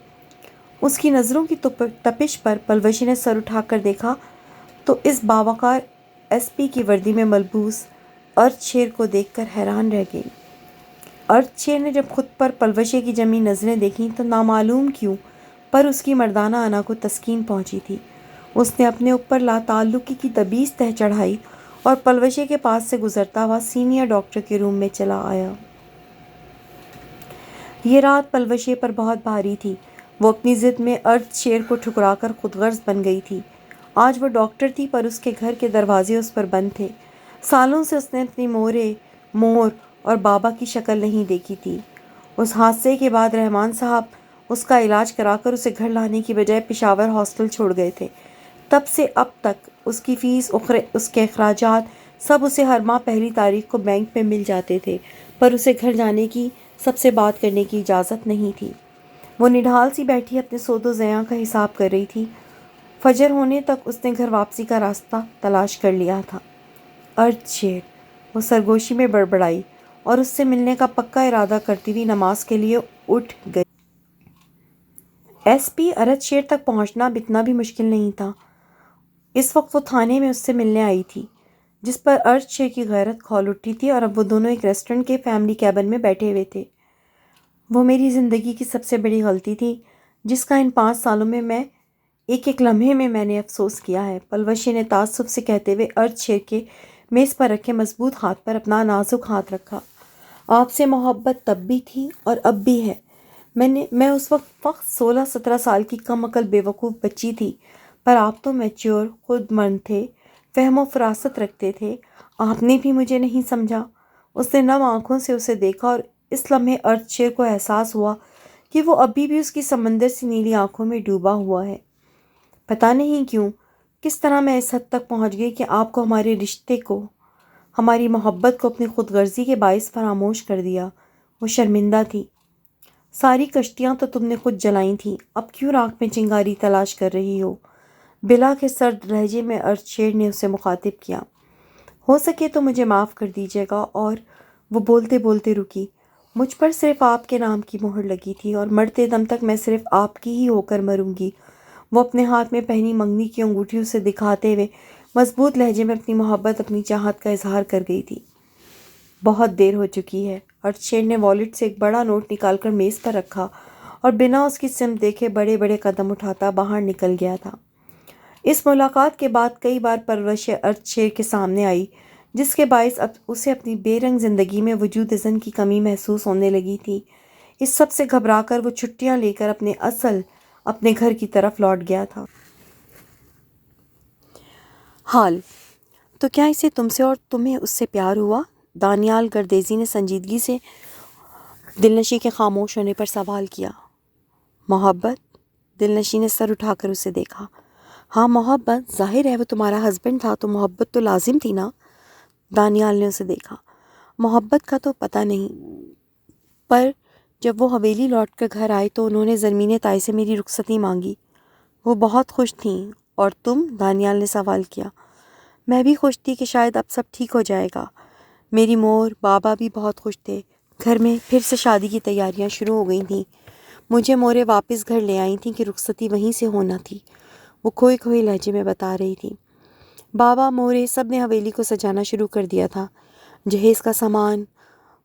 اس کی نظروں کی تپش پر پلوشی نے سر اٹھا کر دیکھا تو اس باوقار ایس پی کی وردی میں ملبوس ارتھ شیر کو دیکھ کر حیران رہ گئی۔ ارتھ شیر نے جب خود پر پلوشے کی جمی نظریں دیکھیں تو نامعلوم کیوں پر اس کی مردانہ انا کو تسکین پہنچی تھی۔ اس نے اپنے اوپر لاتعلقی کی تمیز تہ چڑھائی اور پلوشے کے پاس سے گزرتا ہوا سینئر ڈاکٹر کے روم میں چلا آیا۔ یہ رات پلوشے پر بہت بھاری تھی۔ وہ اپنی ضد میں ارتھ شیر کو ٹھکرا کر خود غرض بن گئی تھی۔ آج وہ ڈاکٹر تھی، پر اس کے گھر کے دروازے اس پر بند تھے۔ سالوں سے اس نے اپنی مور اور بابا کی شکل نہیں دیکھی تھی۔ اس حادثے کے بعد رحمان صاحب اس کا علاج کرا کر اسے گھر لانے کی بجائے پشاور ہاسٹل چھوڑ گئے تھے۔ تب سے اب تک اس کی فیس، اس کے اخراجات سب اسے ہر ماہ پہلی تاریخ کو بینک میں مل جاتے تھے، پر اسے گھر جانے کی، سب سے بات کرنے کی اجازت نہیں تھی۔ وہ نڈھال سی بیٹھی اپنے سود و زیاں کا حساب کر رہی تھی۔ فجر ہونے تک اس نے گھر واپسی کا راستہ تلاش کر لیا تھا۔ ارتھ شیر، وہ سرگوشی میں بڑبڑائی اور اس سے ملنے کا پکا ارادہ کرتی ہوئی نماز کے لیے اٹھ گئی۔ ایس پی ارتھ شیر تک پہنچنا اب اتنا بھی مشکل نہیں تھا۔ اس وقت وہ تھانے میں اس سے ملنے آئی تھی، جس پر ارتھ شیر کی غیرت کھول اٹھی تھی، اور اب وہ دونوں ایک ریسٹورنٹ کے فیملی کیبن میں بیٹھے ہوئے تھے۔ وہ میری زندگی کی سب سے بڑی غلطی تھی، جس کا ان 5 سالوں میں ایک ایک لمحے میں نے افسوس کیا ہے، پلوشی نے تعصب سے کہتے ہوئے ارتھ شیر کے میز پر رکھے مضبوط ہاتھ پر اپنا نازک ہاتھ رکھا۔ آپ سے محبت تب بھی تھی اور اب بھی ہے۔ میں اس وقت فقط 16-17 سال کی کم عقل بے وقوف بچی تھی، پر آپ تو میچور، خود مرد تھے، فہم و فراست رکھتے تھے۔ آپ نے بھی مجھے نہیں سمجھا۔ اس نے نم آنکھوں سے اسے دیکھا اور اس لمحے ارتھ شیر کو احساس ہوا کہ وہ ابھی بھی اس کی سمندر سی نیلی آنکھوں میں ڈوبا ہوا ہے۔ پتہ نہیں کیوں، کس طرح میں اس حد تک پہنچ گئی کہ آپ کو، ہمارے رشتے کو، ہماری محبت کو اپنی خود غرضی کے باعث فراموش کر دیا۔ وہ شرمندہ تھی۔ ساری کشتیاں تو تم نے خود جلائیں تھیں، اب کیوں راکھ میں چنگاری تلاش کر رہی ہو؟ بلا کے سرد لہجے میں ارتھ شیر نے اسے مخاطب کیا۔ ہو سکے تو مجھے معاف کر دیجیے گا۔ اور وہ بولتے بولتے رکی۔ مجھ پر صرف آپ کے نام کی مہر لگی تھی، اور مرتے دم تک میں صرف آپ کی ہی ہو کر مروں گی۔ وہ اپنے ہاتھ میں پہنی منگنی کی انگوٹھی اسے دکھاتے ہوئے مضبوط لہجے میں اپنی محبت، اپنی چاہت کا اظہار کر گئی تھی۔ بہت دیر ہو چکی ہے۔ ارتھ شیر نے والیٹ سے ایک بڑا نوٹ نکال کر میز پر رکھا اور بنا اس کی سمت دیکھے بڑے بڑے قدم اٹھاتا باہر نکل گیا تھا۔ اس ملاقات کے بعد کئی بار پلوشیں ارتھ شیر کے سامنے آئی، جس کے باعث اب اسے اپنی بے رنگ زندگی میں وجود زن کی کمی محسوس ہونے لگی تھی۔ اس سب سے گھبرا کر وہ چھٹیاں لے کر اپنے گھر کی طرف لوٹ گیا تھا۔ حال تو کیا اسے تم سے اور تمہیں اس سے پیار ہوا؟ دانیال گردیزی نے سنجیدگی سے دلنشیں کے خاموش ہونے پر سوال کیا۔ محبت؟ دلنشیں نے سر اٹھا کر اسے دیکھا۔ ہاں محبت، ظاہر ہے وہ تمہارا ہسبینڈ تھا تو محبت تو لازم تھی نا۔ دانیال نے اسے دیکھا۔ محبت کا تو پتہ نہیں، پر جب وہ حویلی لوٹ کر گھر آئے تو انہوں نے زرمین تائی سے میری رخصتی مانگی۔ وہ بہت خوش تھیں۔ اور تم؟ دانیال نے سوال کیا۔ میں بھی خوش تھی کہ شاید اب سب ٹھیک ہو جائے گا۔ میری مور بابا بھی بہت خوش تھے۔ گھر میں پھر سے شادی کی تیاریاں شروع ہو گئی تھیں۔ مجھے موریں واپس گھر لے آئی تھیں کہ رخصتی وہیں سے ہونا تھی، وہ کھوئے کھوئے لہجے میں بتا رہی تھی۔ بابا، موریں، سب نے حویلی کو سجانا شروع کر دیا تھا۔ جہیز کا سامان،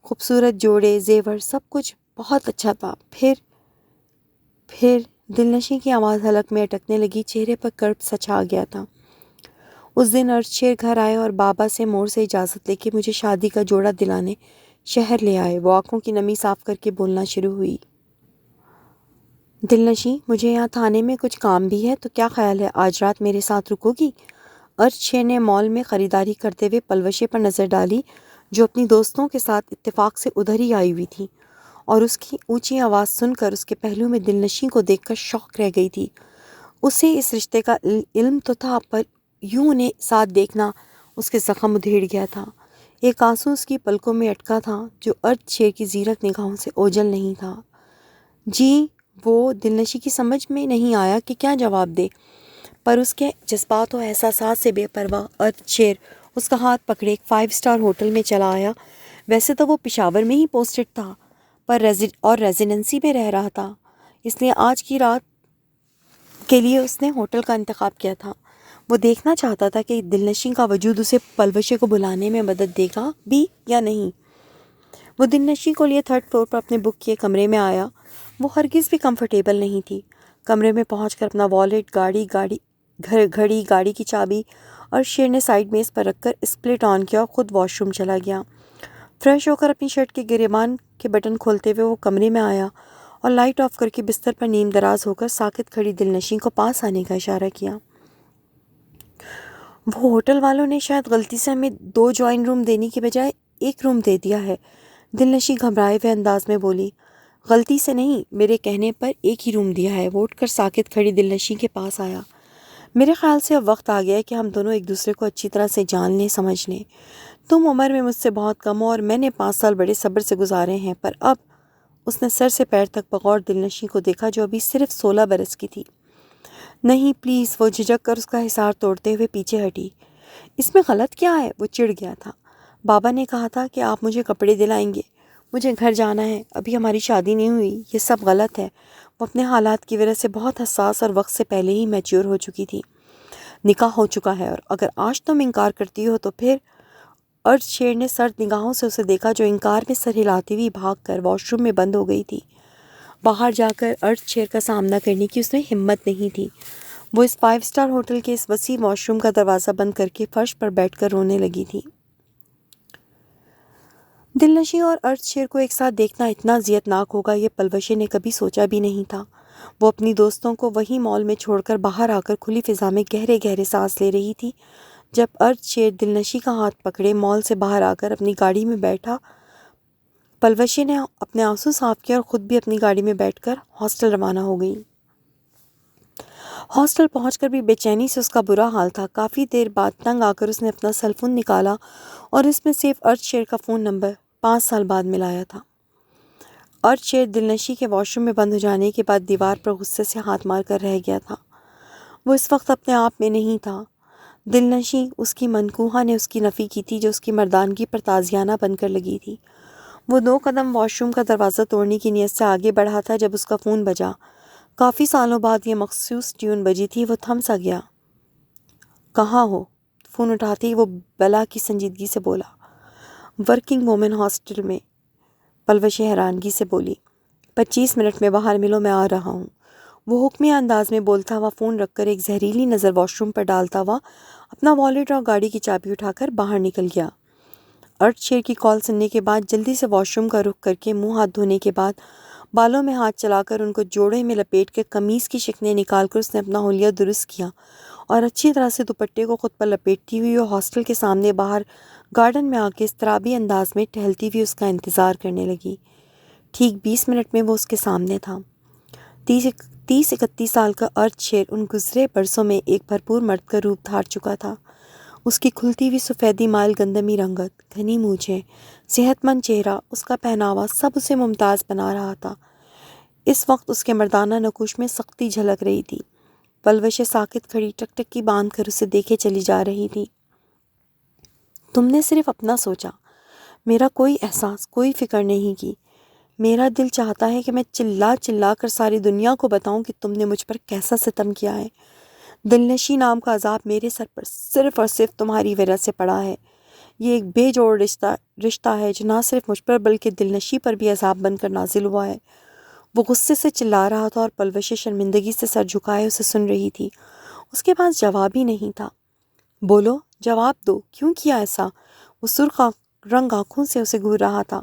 خوبصورت جوڑے، زیور، سب کچھ بہت اچھا تھا۔ پھر دلنشیں کی آواز حلق میں اٹکنے لگی، چہرے پر کرب سا چھا گیا تھا۔ اس دن ارشیر گھر آئے اور بابا سے مور سے اجازت لے کے مجھے شادی کا جوڑا دلانے شہر لے آئے۔ وہ آنکھوں کی نمی صاف کر کے بولنا شروع ہوئی۔ دلنشیں، مجھے یہاں تھانے میں کچھ کام بھی ہے، تو کیا خیال ہے آج رات میرے ساتھ رکو گی؟ ارشیر نے مال میں خریداری کرتے ہوئے پلوشے پر نظر ڈالی جو اپنی دوستوں کے ساتھ اتفاق سے ادھر ہی آئی ہوئی تھی، اور اس کی اونچی آواز سن کر اس کے پہلو میں دلنشیں کو دیکھ کر شوق رہ گئی تھی۔ اسے اس رشتے کا علم تو تھا، پر یوں انہیں ساتھ دیکھنا اس کے زخم ادھیڑ گیا تھا۔ ایک آنسو اس کی پلکوں میں اٹکا تھا جو ارشیر کی زیرک نگاہوں سے اوجھل نہیں تھا۔ جی، وہ دلنشیں کی سمجھ میں نہیں آیا کہ کیا جواب دے، پر اس کے جذبات و احساسات سے بے پرواہ ارشیر اس کا ہاتھ پکڑے ایک 5 اسٹار ہوٹل میں چلا آیا۔ ویسے تو وہ پشاور میں ہی پوسٹڈ تھا، پر ریزیڈنسی میں رہ رہا تھا، اس لیے آج کی رات کے لیے اس نے ہوٹل کا انتخاب کیا تھا۔ وہ دیکھنا چاہتا تھا کہ دلنشیں کا وجود اسے پلوشے کو بلانے میں مدد دے گا بھی یا نہیں۔ وہ دلنشیں کو لیے 3rd فلور پر اپنے بک کیے کمرے میں آیا۔ وہ ہرگز بھی کمفرٹیبل نہیں تھی۔ کمرے میں پہنچ کر اپنا والیٹ، گھڑی، گاڑی کی چابی ارشیر نے سائیڈ میز پر رکھ کر اسپلٹ آن کیا اور خود واش روم چلا گیا۔ فریش ہو کر اپنی شرٹ کے گریبان کے بٹن کھولتے ہوئے وہ کمرے میں آیا اور لائٹ آف کر کے بستر پر نیم دراز ہو کر ساکت کھڑی دلنشیں کو پاس آنے کا اشارہ کیا۔ وہ ہوٹل والوں نے شاید غلطی سے ہمیں 2 جوائن روم دینے کی بجائے 1 روم دے دیا ہے، دلنشیں گھبرائے ہوئے انداز میں بولی۔ غلطی سے نہیں، میرے کہنے پر 1 ہی روم دیا ہے۔ وہ اٹھ کر ساکت کھڑی دلنشیں کے پاس آیا۔ میرے خیال سے اب وقت آ گیا ہے کہ ہم دونوں ایک دوسرے کو اچھی طرح سے جان لیں، سمجھ لیں۔ تم عمر میں مجھ سے بہت کم ہو اور میں نے 5 سال بڑے صبر سے گزارے ہیں، پر اب اس نے سر سے پیر تک بغور دلنشیں کو دیکھا جو ابھی صرف 16 برس کی تھی۔ نہیں پلیز، وہ جھجک کر اس کا حصار توڑتے ہوئے پیچھے ہٹی۔ اس میں غلط کیا ہے؟ وہ چڑ گیا تھا۔ بابا نے کہا تھا کہ آپ مجھے کپڑے دلائیں گے، مجھے گھر جانا ہے، ابھی ہماری شادی نہیں ہوئی، یہ سب غلط ہے۔ وہ اپنے حالات کی وجہ سے بہت حساس اور وقت سے پہلے ہی میچور ہو چکی تھی۔ نکاح ہو چکا ہے، اور اگر آج تم انکار کرتی ہو تو پھر؟ ارشیر نے سرد نگاہوں سے اسے دیکھا جو انکار میں سر ہلاتی ہوئی بھاگ کر واش روم میں بند ہو گئی تھی۔ باہر جا کر ارشیر کا سامنا کرنے کی اس میں ہمت نہیں تھی۔ وہ اس 5 اسٹار ہوٹل کے اس وسیع واش روم کا دروازہ بند کر کے فرش پر بیٹھ کر رونے لگی تھی۔ دلنشیں اور ارشیر کو ایک ساتھ دیکھنا اتنا اذیتناک ہوگا یہ پلوشے نے کبھی سوچا بھی نہیں تھا۔ وہ اپنی دوستوں کو وہی مال میں چھوڑ کر باہر آ کر کھلی فضا میں گہرے گہرے سانس لے رہی تھی جب ارشیر دلنشیں کا ہاتھ پکڑے مال سے باہر آ کر اپنی گاڑی میں بیٹھا۔ پلوشے نے اپنے آنسو صاف کیا اور خود بھی اپنی گاڑی میں بیٹھ کر ہاسٹل روانہ ہو گئی۔ ہاسٹل پہنچ کر بھی بے چینی سے اس کا برا حال تھا۔ کافی دیر بعد تنگ آ کر اس نے اپنا سیل فون نکالا اور اس میں سیف ارشیر کا فون نمبر 5 سال بعد ملایا تھا۔ ارشیر دلنشیں کے واش روم میں بند ہو جانے کے بعد دیوار پر غصے سے ہاتھ مار کر رہ گیا تھا۔ وہ اس وقت اپنے آپ میں نہیں تھا۔ دلنشیں، اس کی منکوہا نے اس کی نفی کی تھی جو اس کی مردانگی پر تازیانہ بن کر لگی تھی۔ وہ 2 قدم واش روم کا دروازہ توڑنے کی نیت سے آگے بڑھا تھا جب اس کا فون بجا۔ کافی سالوں بعد یہ مخصوص ٹیون بجی تھی۔ وہ تھم سا گیا۔ کہاں ہو؟ فون اٹھاتے ہی وہ بلا کی سنجیدگی سے بولا۔ ورکنگ وومن ہاسٹل میں، پلوشے حیرانگی سے بولی۔ 25 منٹ میں باہر ملو، میں آ رہا ہوں۔ وہ حکمی انداز میں بولتا ہوا فون رکھ کر ایک زہریلی نظر واش روم پر ڈالتا ہوا اپنا والیٹ اور گاڑی کی چابی اٹھا کر باہر نکل گیا۔ ارشیر کی کال سننے کے بعد جلدی سے واش روم کا رخ کر کے منہ ہاتھ دھونے کے بعد بالوں میں ہاتھ چلا کر ان کو جوڑے میں لپیٹ کے قمیص کی شکنیں نکال کر اس نے اپنا حلیہ درست کیا اور اچھی طرح سے دوپٹے کو خود پر لپیٹتی ہوئی وہ ہاسٹل کے سامنے باہر گارڈن میں آ کے اضطرابی انداز میں ٹہلتی ہوئی اس کا انتظار کرنے لگی۔ ٹھیک 20 منٹ میں وہ اس کے سامنے تھا۔ 30-31 سال کا ارتھ شیر ان گزرے برسوں میں ایک بھرپور مرد کا روپ دھار چکا تھا۔ اس کی کھلتی ہوئی سفیدی مائل گندمی رنگت، گھنی مونچھیں، صحت مند چہرہ، اس کا پہناوا سب اسے ممتاز بنا رہا تھا۔ اس وقت اس کے مردانہ نقوش میں سختی جھلک رہی تھی۔ پلوشیں ساکت کھڑی ٹکٹکی باندھ کر اسے دیکھے چلی جا رہی تھی۔ تم نے صرف اپنا سوچا، میرا کوئی احساس، کوئی فکر نہیں کی۔ میرا دل چاہتا ہے کہ میں چلا چلا کر ساری دنیا کو بتاؤں کہ تم نے مجھ پر کیسا ستم کیا ہے۔ دلنشیں نام کا عذاب میرے سر پر صرف اور صرف تمہاری وجہ سے پڑا ہے۔ یہ ایک بے جوڑ رشتہ ہے جو نہ صرف مجھ پر بلکہ دلنشیں پر بھی عذاب بن کر نازل ہوا ہے۔ وہ غصے سے چلا رہا تھا اور پلوشیں شرمندگی سے سر جھکائے اسے سن رہی تھی۔ اس کے پاس جواب ہی نہیں تھا۔ بولو، جواب دو، کیوں کیا ایسا؟ وہ سرخ رنگ آنکھوں سے اسے گھور رہا تھا۔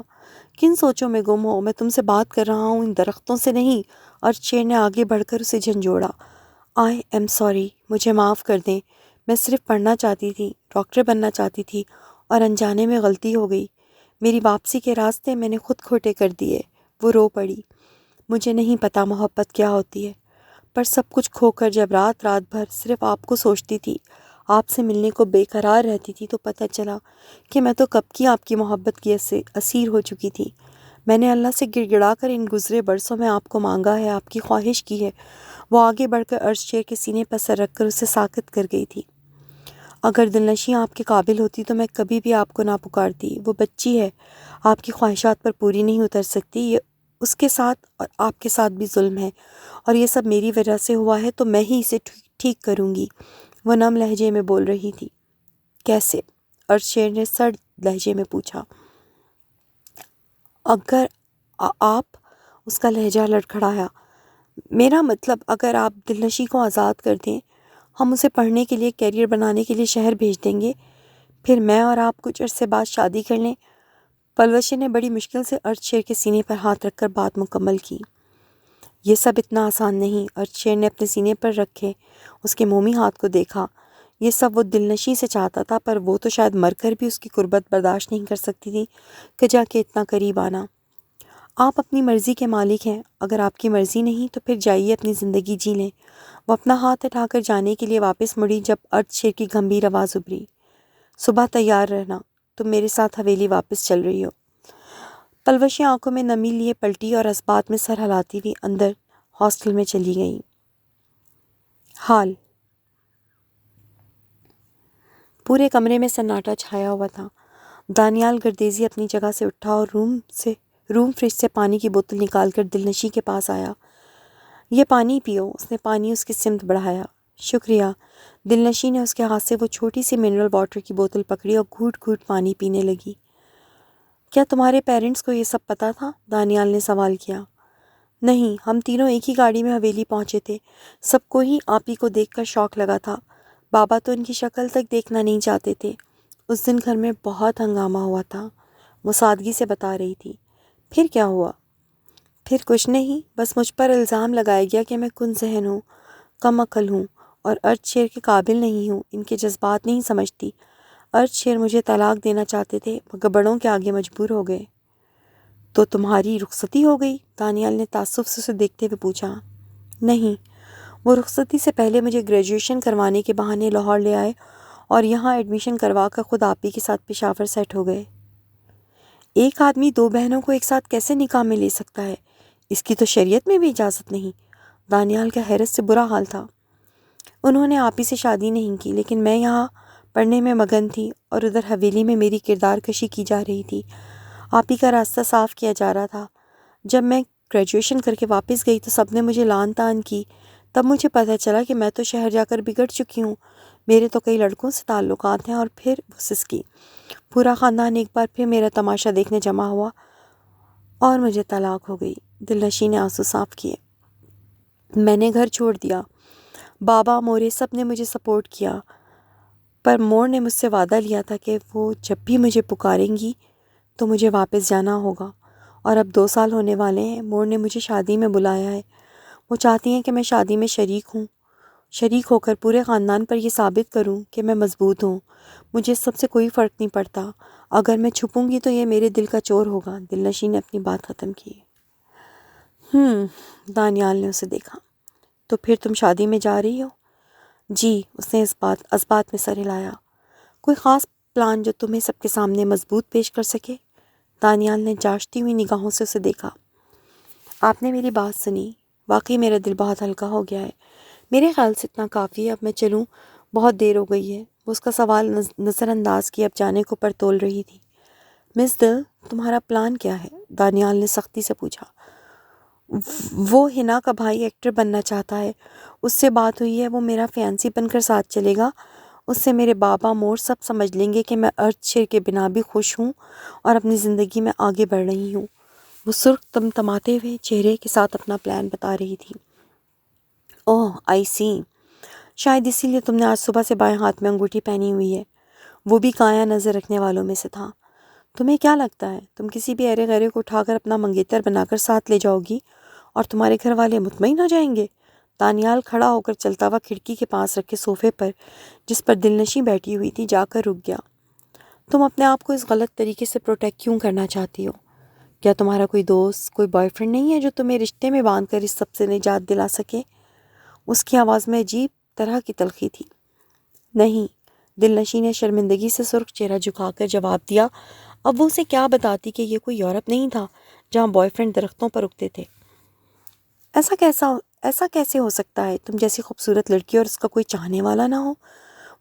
کن سوچوں میں گم ہو؟ میں تم سے بات کر رہا ہوں، ان درختوں سے نہیں۔ اور شیر نے آگے بڑھ کر اسے جھنجھوڑا۔ آئی ایم سوری، مجھے معاف کر دیں۔ میں صرف پڑھنا چاہتی تھی، ڈاکٹر بننا چاہتی تھی اور انجانے میں غلطی ہو گئی۔ میری واپسی کے راستے میں نے خود کھوٹے کر دیے۔ وہ رو پڑی۔ مجھے نہیں پتا محبت کیا ہوتی ہے، پر سب کچھ کھو کر جب رات بھر صرف آپ کو سوچتی تھی، آپ سے ملنے کو بے قرار رہتی تھی، تو پتہ چلا کہ میں تو کب کی آپ کی محبت کی اسیر ہو چکی تھی۔ میں نے اللہ سے گڑ گڑا کر ان گزرے برسوں میں آپ کو مانگا ہے، آپ کی خواہش کی ہے۔ وہ آگے بڑھ کر عرش شیر کے سینے پر سر رکھ کر اسے ساکت کر گئی تھی۔ اگر دلنشیں آپ کے قابل ہوتی تو میں کبھی بھی آپ کو نہ پکارتی۔ وہ بچی ہے، آپ کی خواہشات پر پوری نہیں اتر سکتی۔ یہ اس کے ساتھ اور آپ کے ساتھ بھی ظلم ہے، اور یہ سب میری وجہ سے ہوا ہے، تو میں ہی اسے ٹھیک کروں گی۔ وہ نم لہجے میں بول رہی تھی۔ کیسے؟ عرش شیر نے سرد لہجے میں پوچھا۔ اگر آپ، اس کا لہجہ لڑکھڑایا، میرا مطلب اگر آپ دلنشیں کو آزاد کر دیں، ہم اسے پڑھنے کے لیے، کیریئر بنانے کے لیے شہر بھیج دیں گے، پھر میں اور آپ کچھ عرصے بعد شادی کر لیں۔ پلوشیں نے بڑی مشکل سے عرش شیر کے سینے پر ہاتھ رکھ کر بات مکمل کی۔ یہ سب اتنا آسان نہیں۔ عرش شیر نے اپنے سینے پر رکھے اس کے مومی ہاتھ کو دیکھا۔ یہ سب وہ دلنشیں سے چاہتا تھا، پر وہ تو شاید مر کر بھی اس کی قربت برداشت نہیں کر سکتی تھی کہ جا کے اتنا قریب آنا۔ آپ اپنی مرضی کے مالک ہیں، اگر آپ کی مرضی نہیں تو پھر جائیے اپنی زندگی جی لیں۔ وہ اپنا ہاتھ اٹھا کر جانے کے لیے واپس مڑی جب عرش شیر کی گمبھیر آواز ابھری۔ صبح تیار رہنا، تم میرے ساتھ حویلی واپس چل رہی ہو۔ پلوشیں آنکھوں میں نمی لیے پلٹی اور اس بات میں سر ہلاتی ہوئی اندر ہاسٹل میں چلی گئیں۔ حال پورے کمرے میں سناٹا چھایا ہوا تھا۔ دانیال گردیزی اپنی جگہ سے اٹھا اور روم فریج سے پانی کی بوتل نکال کر دلنشیں کے پاس آیا۔ یہ پانی پیو۔ اس نے پانی اس کی سمت بڑھایا۔ شکریہ۔ دلنشیں نے اس کے ہاتھ سے وہ چھوٹی سی منرل واٹر کی بوتل پکڑی اور گھوٹ گھوٹ پانی پینے لگی۔ کیا تمہارے پیرنٹس کو یہ سب پتہ تھا؟ دانیال نے سوال کیا۔ نہیں، ہم تینوں ایک ہی گاڑی میں حویلی پہنچے تھے۔ سب کو ہی آپ ہی کو دیکھ کر شوق لگا تھا۔ بابا تو ان کی شکل تک دیکھنا نہیں چاہتے تھے۔ اس دن گھر میں بہت ہنگامہ ہوا تھا، وہ سادگی سے بتا رہی تھی۔ پھر کیا ہوا؟ پھر کچھ نہیں، بس مجھ پر الزام لگایا گیا کہ میں کن ذہن ہوں، کم عقل ہوں اور عرش شیر کے قابل نہیں ہوں، ان کے جذبات نہیں سمجھتی۔ عرش شیر مجھے طلاق دینا چاہتے تھے، مگر بڑوں کے آگے مجبور ہو گئے۔ تو تمہاری رخصتی ہو گئی؟ دانیال نے تعصب سے اسے دیکھتے ہوئے پوچھا۔ نہیں، وہ رخصتی سے پہلے مجھے گریجویشن کروانے کے بہانے لاہور لے آئے اور یہاں ایڈمیشن کروا کر خود آپ ہی کے ساتھ پشاور سیٹ ہو گئے۔ ایک آدمی دو بہنوں کو ایک ساتھ کیسے نکاح میں لے سکتا ہے؟ اس کی تو شریعت میں بھی اجازت نہیں۔ دانیال کا حیرت سے برا حال تھا۔ انہوں نے آپ ہی سے شادی نہیں کی، لیکن میں یہاں پڑھنے میں مگن تھی اور ادھر حویلی میں میری کردار کشی کی جا رہی تھی۔ آپ ہی کا راستہ صاف کیا جا رہا تھا۔ جب میں گریجویشن کر کے واپس گئی تو سب نے مجھے لان تان کی۔ تب مجھے پتہ چلا کہ میں تو شہر جا کر بگڑ چکی ہوں۔ میرے تو کئی لڑکوں سے تعلقات ہیں، اور پھر وہ سسکی۔ پورا خاندان ایک بار پھر میرا تماشا دیکھنے جمع ہوا اور مجھے طلاق ہو گئی۔ دلنشیں نے آنسو صاف کیے۔ میں نے گھر چھوڑ دیا۔ بابا، مورے سب نے مجھے سپورٹ کیا، پر مور نے مجھ سے وعدہ لیا تھا کہ وہ جب بھی مجھے پکاریں گی تو مجھے واپس جانا ہوگا، اور اب 2 سال ہونے والے ہیں۔ مور نے مجھے شادی میں بلایا ہے۔ وہ چاہتی ہیں کہ میں شادی میں شریک ہو کر پورے خاندان پر یہ ثابت کروں کہ میں مضبوط ہوں۔ مجھے اس سب سے کوئی فرق نہیں پڑتا۔ اگر میں چھپوں گی تو یہ میرے دل کا چور ہوگا۔ دلنشین نے اپنی بات ختم کی۔ دانیال نے اسے دیکھا۔ تو پھر تم شادی میں جا رہی ہو؟ جی، اس نے اس بات میں سر ہلایا۔ کوئی خاص پلان جو تمہیں سب کے سامنے مضبوط پیش کر سکے؟ دانیال نے جانچتی ہوئی نگاہوں سے اسے دیکھا۔ آپ نے میری بات سنی؟ واقعی میرا دل بہت ہلکا ہو گیا ہے۔ میرے خیال سے اتنا کافی ہے، اب میں چلوں، بہت دیر ہو گئی ہے۔ وہ اس کا سوال نظر انداز کیے اب جانے کو پرتول رہی تھی۔ مس دل، تمہارا پلان کیا ہے؟ دانیال نے سختی سے پوچھا۔ وہ ہنا کا بھائی ایکٹر بننا چاہتا ہے، اس سے بات ہوئی ہے، وہ میرا فیانسی بن کر ساتھ چلے گا۔ اس سے میرے بابا مور سب سمجھ لیں گے کہ میں ارتھ شیر کے بنا بھی خوش ہوں اور اپنی زندگی میں آگے بڑھ رہی ہوں۔ وہ سرخ تمتماتے ہوئے چہرے کے ساتھ اپنا پلان بتا رہی تھی۔ اوہ، آئی سی، شاید اسی لیے تم نے آج صبح سے بائیں ہاتھ میں انگوٹھی پہنی ہوئی ہے۔ وہ بھی کایا نظر رکھنے والوں میں سے تھا۔ تمہیں کیا لگتا ہے تم کسی بھی ایرے غیرے کو اٹھا کر اپنا منگیتر بنا کر ساتھ لے جاؤ گی اور تمہارے گھر والے مطمئن ہو جائیں گے؟ دانیال کھڑا ہو کر چلتا ہوا کھڑکی کے پاس رکھے صوفے پر جس پر دلنشیں بیٹھی ہوئی تھی جا کر رک گیا۔ تم اپنے آپ کو اس غلط طریقے سے پروٹیکٹ کیوں کرنا چاہتی ہو؟ کیا تمہارا کوئی دوست، کوئی بوائے فرینڈ نہیں ہے جو تمہیں رشتے میں باندھ کر اس سب سے نجات دلا سکے؟ اس کی آواز میں عجیب طرح کی تلخی تھی۔ نہیں، دلنشیں نے شرمندگی سے سرخ چہرہ جھکا کر جواب دیا۔ اب وہ اسے کیا بتاتی کہ یہ کوئی یورپ نہیں تھا جہاں بوائے فرینڈ درختوں پر اگتے تھے۔ ایسا کیسے ہو سکتا ہے؟ تم جیسی خوبصورت لڑکی اور اس کا کوئی چاہنے والا نہ ہو؟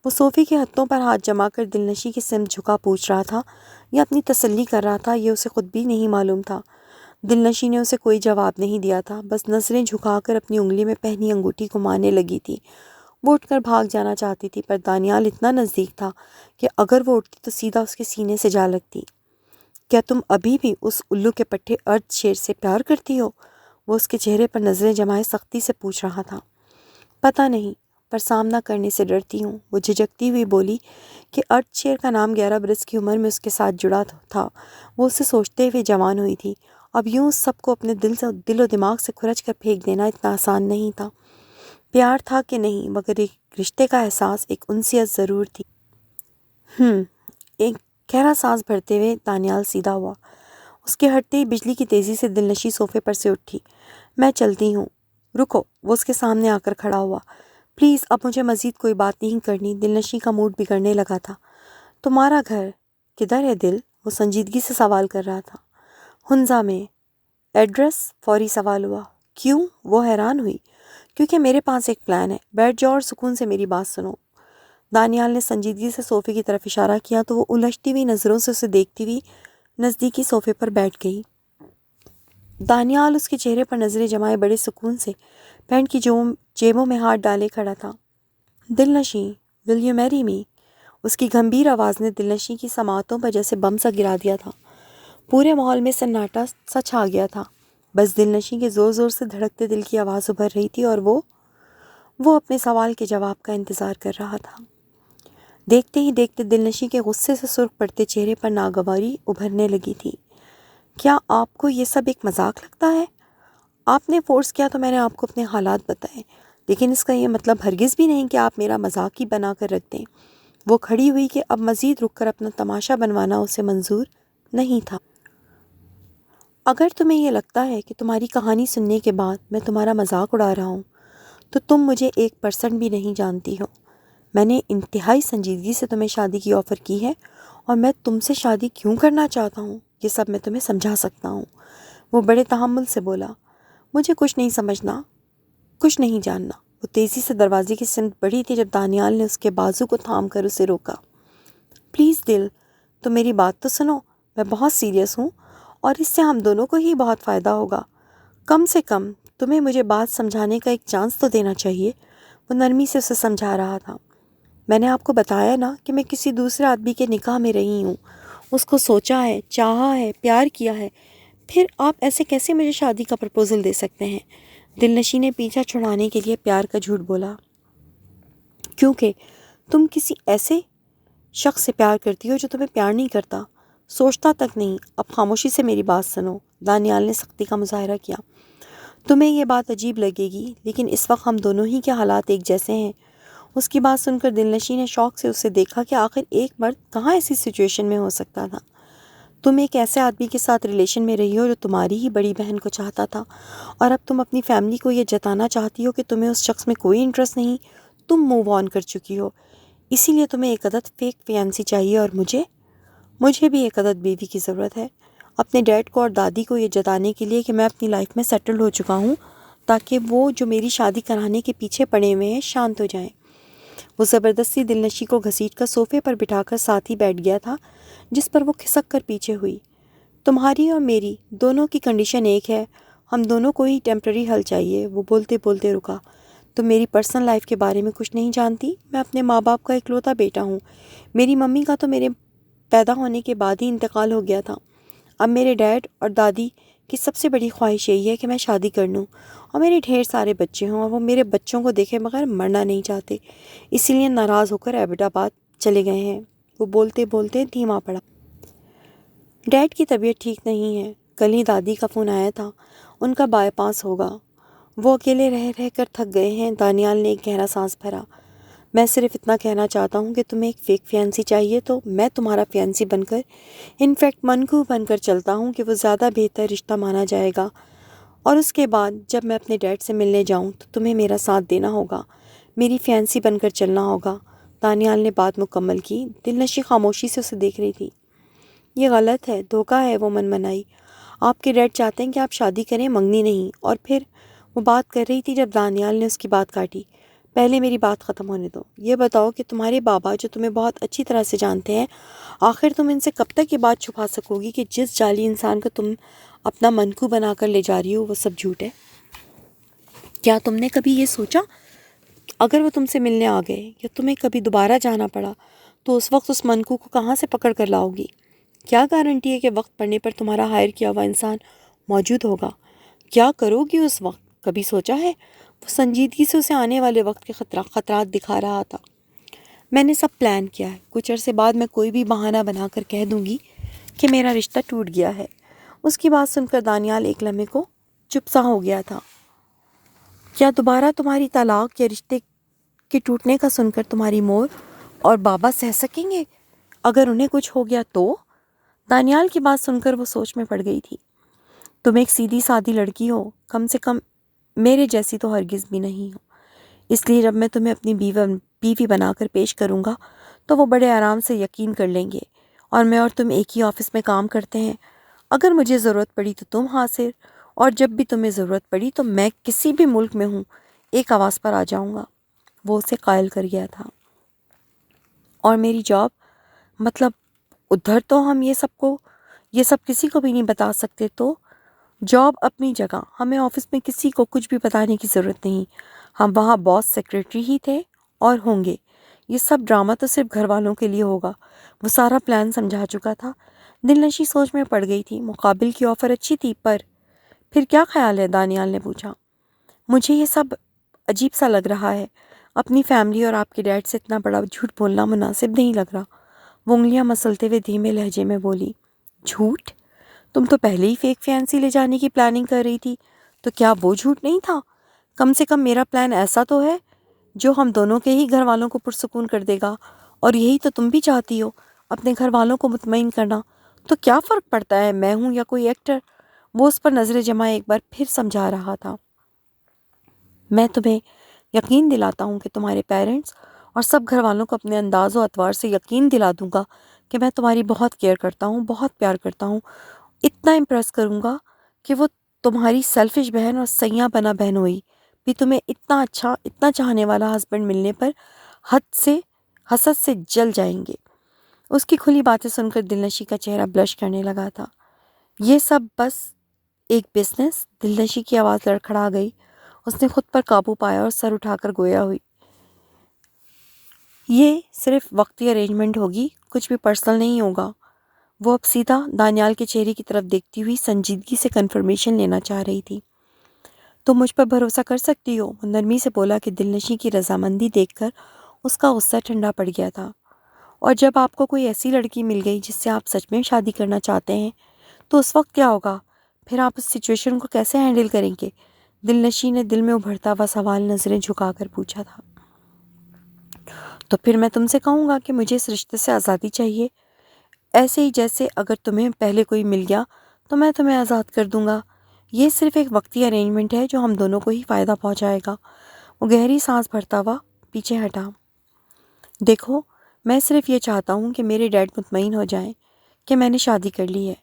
وہ صوفے کے ہتھوں پر ہاتھ جما کر دلنشیں کی سمت جھکا پوچھ رہا تھا یا اپنی تسلی کر رہا تھا، یہ اسے خود بھی نہیں معلوم تھا۔ دلنشیں نے اسے کوئی جواب نہیں دیا تھا، بس نظریں جھکا کر اپنی انگلی میں پہنی انگوٹھی کو مارنے لگی تھی۔ وہ اٹھ کر بھاگ جانا چاہتی تھی پر دانیال اتنا نزدیک تھا کہ اگر وہ اٹھتی تو سیدھا اس کے سینے سے جا لگتی۔ کیا تم ابھی بھی اس الو کے پٹھے ارتھ شیر سے پیار کرتی ہو؟ وہ اس کے چہرے پر نظریں جمائے سختی سے پوچھ رہا تھا۔ پتہ نہیں، پر سامنا کرنے سے ڈرتی ہوں۔ وہ جھجکتی ہوئی بولی کہ ارتھ شیر کا نام 11 برس کی عمر میں اس کے ساتھ جڑا تھا۔ وہ اسے سوچتے ہوئے جوان ہوئی تھی۔ اب یوں اس سب کو اپنے دل و دماغ سے کھرچ کر پھینک دینا اتنا آسان نہیں تھا۔ پیار تھا کہ نہیں، مگر ایک رشتے کا احساس، ایک انسیت ضرور تھی۔ ایک گہرا سانس بھرتے ہوئے دانیال سیدھا ہوا۔ اس کے ہٹتے ہی بجلی کی تیزی سے دلنشیں صوفے پر سے اٹھی۔ میں چلتی ہوں۔ رکو، وہ اس کے سامنے آ کر کھڑا ہوا۔ پلیز، اب مجھے مزید کوئی بات نہیں کرنی۔ دلنشیں کا موڈ بگڑنے لگا تھا۔ تمہارا گھر کدھر ہے دل؟ وہ سنجیدگی سے سوال کر رہا تھا۔ ہنزا میں۔ ایڈریس؟ فوری سوال ہوا۔ کیوں؟ وہ حیران ہوئی۔ کیونکہ میرے پاس ایک پلان ہے۔ بیٹھ جاؤ اور سکون سے میری بات سنو۔ دانیال نے سنجیدگی سے صوفے کی طرف اشارہ کیا تو وہ الجھتی ہوئی نظروں سے اسے دیکھتی ہوئی نزدیکی صوفے پر بیٹھ گئی۔ دانیال اس کے چہرے پر نظریں جمائے بڑے سکون سے پینٹ کی جیبوں میں ہاتھ ڈالے کھڑا تھا۔ دلنشیں، ول یو میری می؟ اس کی گھمبیر آواز نے دلنشیں کی سماعتوں پر جیسے بم سا گرا دیا تھا۔ پورے ماحول میں سناٹا سا چھا گیا تھا۔ بس دلنشیں کے زور زور سے دھڑکتے دل کی آواز ابھر رہی تھی اور وہ اپنے سوال کے جواب کا انتظار کر رہا تھا۔ دیکھتے ہی دیکھتے دلنشیں کے غصے سے سرخ پڑتے چہرے پر ناگواری ابھرنے لگی تھی۔ کیا آپ کو یہ سب ایک مذاق لگتا ہے؟ آپ نے فورس کیا تو میں نے آپ کو اپنے حالات بتائے، لیکن اس کا یہ مطلب ہرگز بھی نہیں کہ آپ میرا مذاق ہی بنا کر رکھ دیں۔ وہ کھڑی ہوئی کہ اب مزید رک کر اپنا تماشا بنوانا اسے منظور نہیں تھا۔ اگر تمہیں یہ لگتا ہے کہ تمہاری کہانی سننے کے بعد میں تمہارا مذاق اڑا رہا ہوں تو تم مجھے 1% بھی نہیں جانتی ہو۔ میں نے انتہائی سنجیدگی سے تمہیں شادی کی آفر کی ہے اور میں تم سے شادی کیوں کرنا چاہتا ہوں یہ سب میں تمہیں سمجھا سکتا ہوں۔ وہ بڑے تحمل سے بولا۔ مجھے کچھ نہیں سمجھنا، کچھ نہیں جاننا۔ وہ تیزی سے دروازے کی سمت بڑھی تھی جب دانیال نے اس کے بازو کو تھام کر اسے روکا۔ پلیز دل، تم میری بات تو سنو، میں بہت سیریس ہوں اور اس سے ہم دونوں کو ہی بہت فائدہ ہوگا۔ کم سے کم تمہیں مجھے بات سمجھانے کا ایک چانس تو دینا چاہیے۔ وہ نرمی سے اسے سمجھا رہا تھا۔ میں نے آپ کو بتایا نا کہ میں کسی دوسرے آدمی کے نکاح میں رہی ہوں، اس کو سوچا ہے، چاہا ہے، پیار کیا ہے، پھر آپ ایسے کیسے مجھے شادی کا پرپوزل دے سکتے ہیں؟ دلنشیں نے پیچھا چھڑانے کے لیے پیار کا جھوٹ بولا۔ کیونکہ تم کسی ایسے شخص سے پیار کرتی ہو جو تمہیں پیار نہیں کرتا۔ سوچتا تک نہیں، اب خاموشی سے میری بات سنو۔ دانیال نے سختی کا مظاہرہ کیا۔ تمہیں یہ بات عجیب لگے گی لیکن اس وقت ہم دونوں ہی کے حالات ایک جیسے ہیں۔ اس کی بات سن کر دلنشین نے شوق سے اسے دیکھا کہ آخر ایک مرد کہاں ایسی سچویشن میں ہو سکتا تھا۔ تم ایک ایسے آدمی کے ساتھ ریلیشن میں رہی ہو جو تمہاری ہی بڑی بہن کو چاہتا تھا، اور اب تم اپنی فیملی کو یہ جتانا چاہتی ہو کہ تمہیں اس شخص میں کوئی انٹرسٹ نہیں، تم موو آن کر چکی ہو، اسی لیے تمہیں ایک عدد فیک فیانسی چاہیے، اور مجھے بھی ایک عدد بیوی کی ضرورت ہے، اپنے ڈیڈ کو اور دادی کو یہ جتانے کے لیے کہ میں اپنی لائف میں سیٹلڈ ہو چکا ہوں، تاکہ وہ جو میری شادی کرانے کے پیچھے پڑے ہوئے ہیں شانت ہو جائیں۔ وہ زبردستی دلنشی کو گھسیٹ کر صوفے پر بٹھا کر ساتھ ہی بیٹھ گیا تھا، جس پر وہ کھسک کر پیچھے ہوئی۔ تمہاری اور میری دونوں کی کنڈیشن ایک ہے، ہم دونوں کو ہی ٹیمپرری حل چاہیے۔ وہ بولتے بولتے رکا۔ تم میری پرسنل لائف کے بارے میں کچھ نہیں جانتی، میں اپنے ماں باپ کا اکلوتا بیٹا ہوں۔ میری ممی کا تو میرے پیدا ہونے کے بعد ہی انتقال ہو گیا تھا۔ اب میرے ڈیڈ اور دادی کی سب سے بڑی خواہش یہی ہے کہ میں شادی کر لوں اور میرے ڈھیر سارے بچے ہوں، اور وہ میرے بچوں کو دیکھے بغیر مرنا نہیں چاہتے، اسی لیے ناراض ہو کر ایبٹ آباد چلے گئے ہیں۔ وہ بولتے بولتے دھیما پڑا۔ ڈیڈ کی طبیعت ٹھیک نہیں ہے، کل ہی دادی کا فون آیا تھا، ان کا بائی پاس ہوگا، وہ اکیلے رہ رہ کر تھک گئے ہیں۔ دانیال نے ایک گہرا سانس بھرا۔ میں صرف اتنا کہنا چاہتا ہوں کہ تمہیں ایک فیک فیانسی چاہیے تو میں تمہارا فیانسی بن کر، انفیکٹ منکو بن کر چلتا ہوں کہ وہ زیادہ بہتر رشتہ مانا جائے گا، اور اس کے بعد جب میں اپنے ڈیڈ سے ملنے جاؤں تو تمہیں میرا ساتھ دینا ہوگا، میری فیانسی بن کر چلنا ہوگا۔ دانیال نے بات مکمل کی۔ دلنشی خاموشی سے اسے دیکھ رہی تھی۔ یہ غلط ہے، دھوکہ ہے، وہ منمنائی۔ آپ کے ڈیڈ چاہتے ہیں کہ آپ شادی کریں، منگنی نہیں۔ اور پھر وہ بات کر رہی تھی جب دانیال نے اس کی بات کاٹی۔ پہلے میری بات ختم ہونے دو۔ یہ بتاؤ کہ تمہارے بابا جو تمہیں بہت اچھی طرح سے جانتے ہیں، آخر تم ان سے کب تک یہ بات چھپا سکو گی کہ جس جعلی انسان کو تم اپنا منکو بنا کر لے جا رہی ہو وہ سب جھوٹ ہے؟ کیا تم نے کبھی یہ سوچا اگر وہ تم سے ملنے آ گئے یا تمہیں کبھی دوبارہ جانا پڑا تو اس وقت اس منکو کو کہاں سے پکڑ کر لاؤ گی؟ کیا گارنٹی ہے کہ وقت پڑنے پر تمہارا ہائر کیا ہوا انسان موجود ہوگا؟ کیا کرو گی اس وقت؟ کبھی سوچا ہے؟ وہ سنجیدگی سے اسے آنے والے وقت کے خطرات دکھا رہا تھا۔ میں نے سب پلان کیا ہے، کچھ عرصے بعد میں کوئی بھی بہانہ بنا کر کہہ دوں گی کہ میرا رشتہ ٹوٹ گیا ہے۔ اس کی بات سن کر دانیال ایک لمحے کو چپ سا ہو گیا تھا۔ کیا دوبارہ تمہاری طلاق یا رشتے کے ٹوٹنے کا سن کر تمہاری مور اور بابا سہ سکیں گے؟ اگر انہیں کچھ ہو گیا تو؟ دانیال کی بات سن کر وہ سوچ میں پڑ گئی تھی۔ تم ایک سیدھی سادی لڑکی ہو، کم سے کم میرے جیسی تو ہرگز بھی نہیں ہو، اس لیے جب میں تمہیں اپنی بیوی بنا کر پیش کروں گا تو وہ بڑے آرام سے یقین کر لیں گے، اور میں اور تم ایک ہی آفس میں کام کرتے ہیں، اگر مجھے ضرورت پڑی تو تم حاضر، اور جب بھی تمہیں ضرورت پڑی تو میں کسی بھی ملک میں ہوں ایک آواز پر آ جاؤں گا۔ وہ اسے قائل کر گیا تھا۔ اور میری جاب، مطلب ادھر تو ہم یہ سب کسی کو بھی نہیں بتا سکتے، تو جاب اپنی جگہ، ہمیں آفس میں کسی کو کچھ بھی بتانے کی ضرورت نہیں، ہم وہاں باس سیکریٹری ہی تھے اور ہوں گے، یہ سب ڈرامہ تو صرف گھر والوں کے لیے ہوگا۔ وہ سارا پلان سمجھا چکا تھا۔ دلنشی سوچ میں پڑ گئی تھی۔ مقابل کی آفر اچھی تھی، پر پھر کیا خیال ہے؟ دانیال نے پوچھا۔ مجھے یہ سب عجیب سا لگ رہا ہے، اپنی فیملی اور آپ کے ڈیڈ سے اتنا بڑا جھوٹ بولنا مناسب نہیں لگ رہا۔ وہ انگلیاں مسلتے ہوئے دھیمے لہجے میں بولی۔ جھوٹ؟ تم تو پہلے ہی فیک فیانسی لے جانے کی پلاننگ کر رہی تھی، تو کیا وہ جھوٹ نہیں تھا؟ کم سے کم میرا پلان ایسا تو ہے جو ہم دونوں کے ہی گھر والوں کو پرسکون کر دے گا، اور یہی تو تم بھی چاہتی ہو، اپنے گھر والوں کو مطمئن کرنا۔ تو کیا فرق پڑتا ہے میں ہوں یا کوئی ایکٹر؟ وہ اس پر نظریں جمائے ایک بار پھر سمجھا رہا تھا۔ میں تمہیں یقین دلاتا ہوں کہ تمہارے پیرنٹس اور سب گھر والوں کو اپنے انداز و اطوار سے یقین دلا دوں گا کہ میں تمہاری بہت کیئر کرتا ہوں، بہت پیار کرتا ہوں، اتنا امپریس کروں گا کہ وہ تمہاری سیلفش بہن اور سیاں بنا بہنوئی بھی تمہیں اتنا اچھا، اتنا چاہنے والا ہسبینڈ ملنے پر حسد سے جل جائیں گے۔ اس کی کھلی باتیں سن کر دلنشی کا چہرہ بلش کرنے لگا تھا۔ یہ سب بس ایک بزنس؟ دلنشی کی آواز لڑکھڑا گئی۔ اس نے خود پر قابو پایا اور سر اٹھا کر گویا ہوئی۔ یہ صرف وقتی ارینجمنٹ ہوگی، کچھ بھی پرسنل نہیں ہوگا۔ وہ اب سیدھا دانیال کے چہرے کی طرف دیکھتی ہوئی سنجیدگی سے کنفرمیشن لینا چاہ رہی تھی۔ تم مجھ پر بھروسہ کر سکتی ہو، وہ نرمی سے بولا کہ دلنشی کی رضامندی دیکھ کر اس کا غصہ ٹھنڈا پڑ گیا تھا۔ اور جب آپ کو کوئی ایسی لڑکی مل گئی جس سے آپ سچ میں شادی کرنا چاہتے ہیں تو اس وقت کیا ہوگا؟ پھر آپ اس سچویشن کو کیسے ہینڈل کریں گے؟ دلنشیں نے دل میں ابھرتا ہوا سوال نظریں جھکا کر پوچھا تھا۔ تو پھر میں تم سے کہوں گا کہ مجھے اس رشتے سے آزادی چاہیے، ایسے ہی جیسے اگر تمہیں پہلے کوئی مل گیا تو میں تمہیں آزاد کر دوں گا۔ یہ صرف ایک وقتی ارینجمنٹ ہے جو ہم دونوں کو ہی فائدہ پہنچائے گا۔ وہ گہری سانس بھرتا ہوا پیچھے ہٹا۔ دیکھو، میں صرف یہ چاہتا ہوں کہ میرے ڈیڈ مطمئن ہو جائیں کہ میں نے شادی کر لی ہے،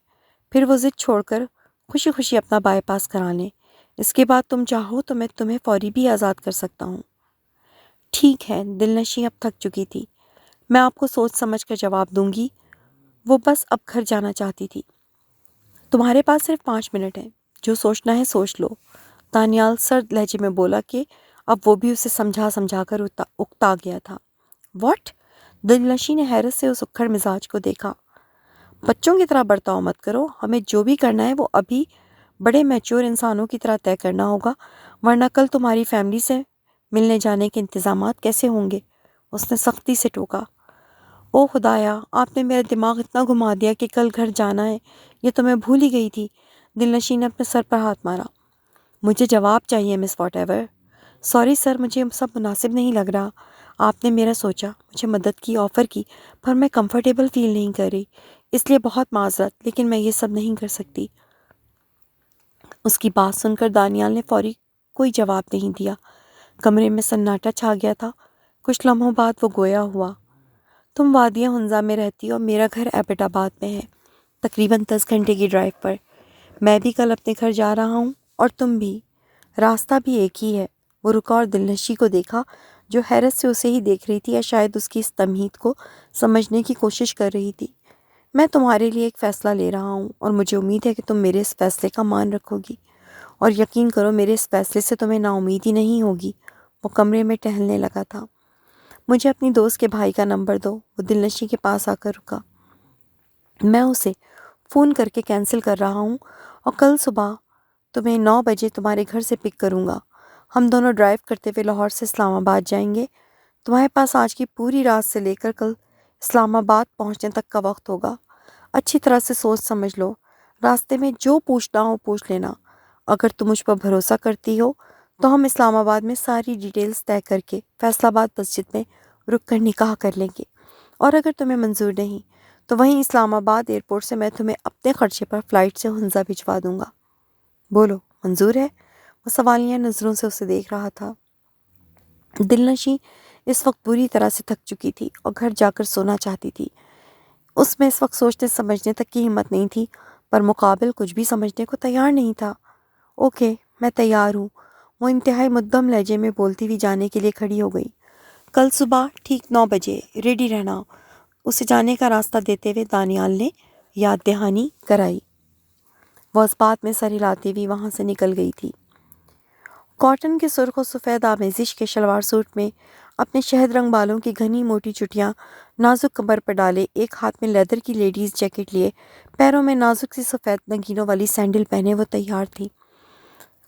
پھر وہ ضد چھوڑ کر خوشی خوشی اپنا بائی پاس کرا لیں۔ اس کے بعد تم چاہو تو میں تمہیں فوری بھی آزاد کر سکتا ہوں۔ ٹھیک ہے، دلنشیں اب تھک چکی تھی۔ میں آپ کو سوچ سمجھ کر جواب دوں گی۔ وہ بس اب گھر جانا چاہتی تھی۔ تمہارے پاس صرف 5 منٹ ہیں، جو سوچنا ہے سوچ لو، دانیال سرد لہجے میں بولا کہ اب وہ بھی اسے سمجھا سمجھا کر اکتا گیا تھا۔ واٹ؟ دلنشیں نے حیرت سے اس اکھڑ مزاج کو دیکھا۔ بچوں کی طرح برتاؤ مت کرو، ہمیں جو بھی کرنا ہے وہ ابھی بڑے میچور انسانوں کی طرح طے کرنا ہوگا، ورنہ کل تمہاری فیملی سے ملنے جانے کے انتظامات کیسے ہوں گے؟ اس نے سختی سے ٹوکا۔ او خدایا، آپ نے میرا دماغ اتنا گھما دیا کہ کل گھر جانا ہے یہ تو میں بھول ہی گئی تھی۔ دلنشیں نے اپنے سر پر ہاتھ مارا۔ مجھے جواب چاہیے مس واٹ ایور۔ سوری سر، مجھے سب مناسب نہیں لگ رہا۔ آپ نے میرا سوچا، مجھے مدد کی، آفر کی، پر میں کمفرٹیبل فیل نہیں کر رہی، اس لیے بہت معذرت، لیکن میں یہ سب نہیں کر سکتی۔ اس کی بات سن کر دانیال نے فوری کوئی جواب نہیں دیا۔ کمرے میں سناٹا چھا گیا تھا۔ کچھ لمحوں بعد وہ گویا ہوا۔ تم وادی ہنزا میں رہتی اور میرا گھر ایبٹ آباد میں ہے، تقریباً 10 گھنٹے کی ڈرائیو پر۔ میں بھی کل اپنے گھر جا رہا ہوں اور تم بھی، راستہ بھی ایک ہی ہے۔ وہ رکا اور دلنشیں کو دیکھا جو حیرت سے اسے ہی دیکھ رہی تھی یا شاید اس کی اس تمہید کو سمجھنے کی کوشش کر رہی تھی۔ میں تمہارے لیے ایک فیصلہ لے رہا ہوں اور مجھے امید ہے کہ تم میرے اس فیصلے کا مان رکھو گی، اور یقین کرو میرے اس فیصلے سے تمہیں نا امیدی نہیں ہوگی۔ وہ کمرے میں ٹہلنے لگا تھا۔ مجھے اپنی دوست کے بھائی کا نمبر دو۔ وہ دلنشیں کے پاس آ کر رکا۔ میں اسے فون کر کے کینسل کر رہا ہوں اور کل صبح تمہیں 9 بجے تمہارے گھر سے پک کروں گا۔ ہم دونوں ڈرائیو کرتے ہوئے لاہور سے اسلام آباد جائیں گے۔ تمہارے پاس آج کی پوری رات سے لے کر کل اسلام آباد پہنچنے تک کا وقت ہوگا۔ اچھی طرح سے سوچ سمجھ لو، راستے میں جو پوچھنا ہو پوچھ لینا۔ اگر تم مجھ پر بھروسہ کرتی ہو تو ہم اسلام آباد میں ساری ڈیٹیلز طے کر کے فیصل آباد مسجد میں رک کر نکاح کر لیں گے، اور اگر تمہیں منظور نہیں تو وہیں اسلام آباد ایئرپورٹ سے میں تمہیں اپنے خرچے پر فلائٹ سے ہنزا بھجوا دوں گا۔ بولو، منظور ہے؟ وہ سوالیہ نظروں سے اسے دیکھ رہا تھا۔ دلنشیں اس وقت بری طرح سے تھک چکی تھی اور گھر جا کر سونا چاہتی تھی۔ اس میں اس وقت سوچنے سمجھنے تک کی ہمت نہیں تھی، پر مقابل کچھ بھی سمجھنے کو تیار نہیں تھا۔ اوکے، میں تیار ہوں، وہ انتہائی مدھم لہجے میں بولتی ہوئی جانے کے لیے کھڑی ہو گئی۔ کل صبح ٹھیک 9 بجے ریڈی رہنا، اسے جانے کا راستہ دیتے ہوئے دانیال نے یاد دہانی کرائی۔ وہ اس بات میں سر ہلاتی ہوئی وہاں سے نکل گئی تھی۔ کاٹن کے سرخ و سفید آمیزش کے شلوار سوٹ میں اپنے شہد رنگ بالوں کی گھنی موٹی چٹیاں نازک کمر پر ڈالے، ایک ہاتھ میں لیدر کی لیڈیز جیکٹ لیے، پیروں میں نازک سی سفید نگینوں والی سینڈل پہنے وہ تیار تھی،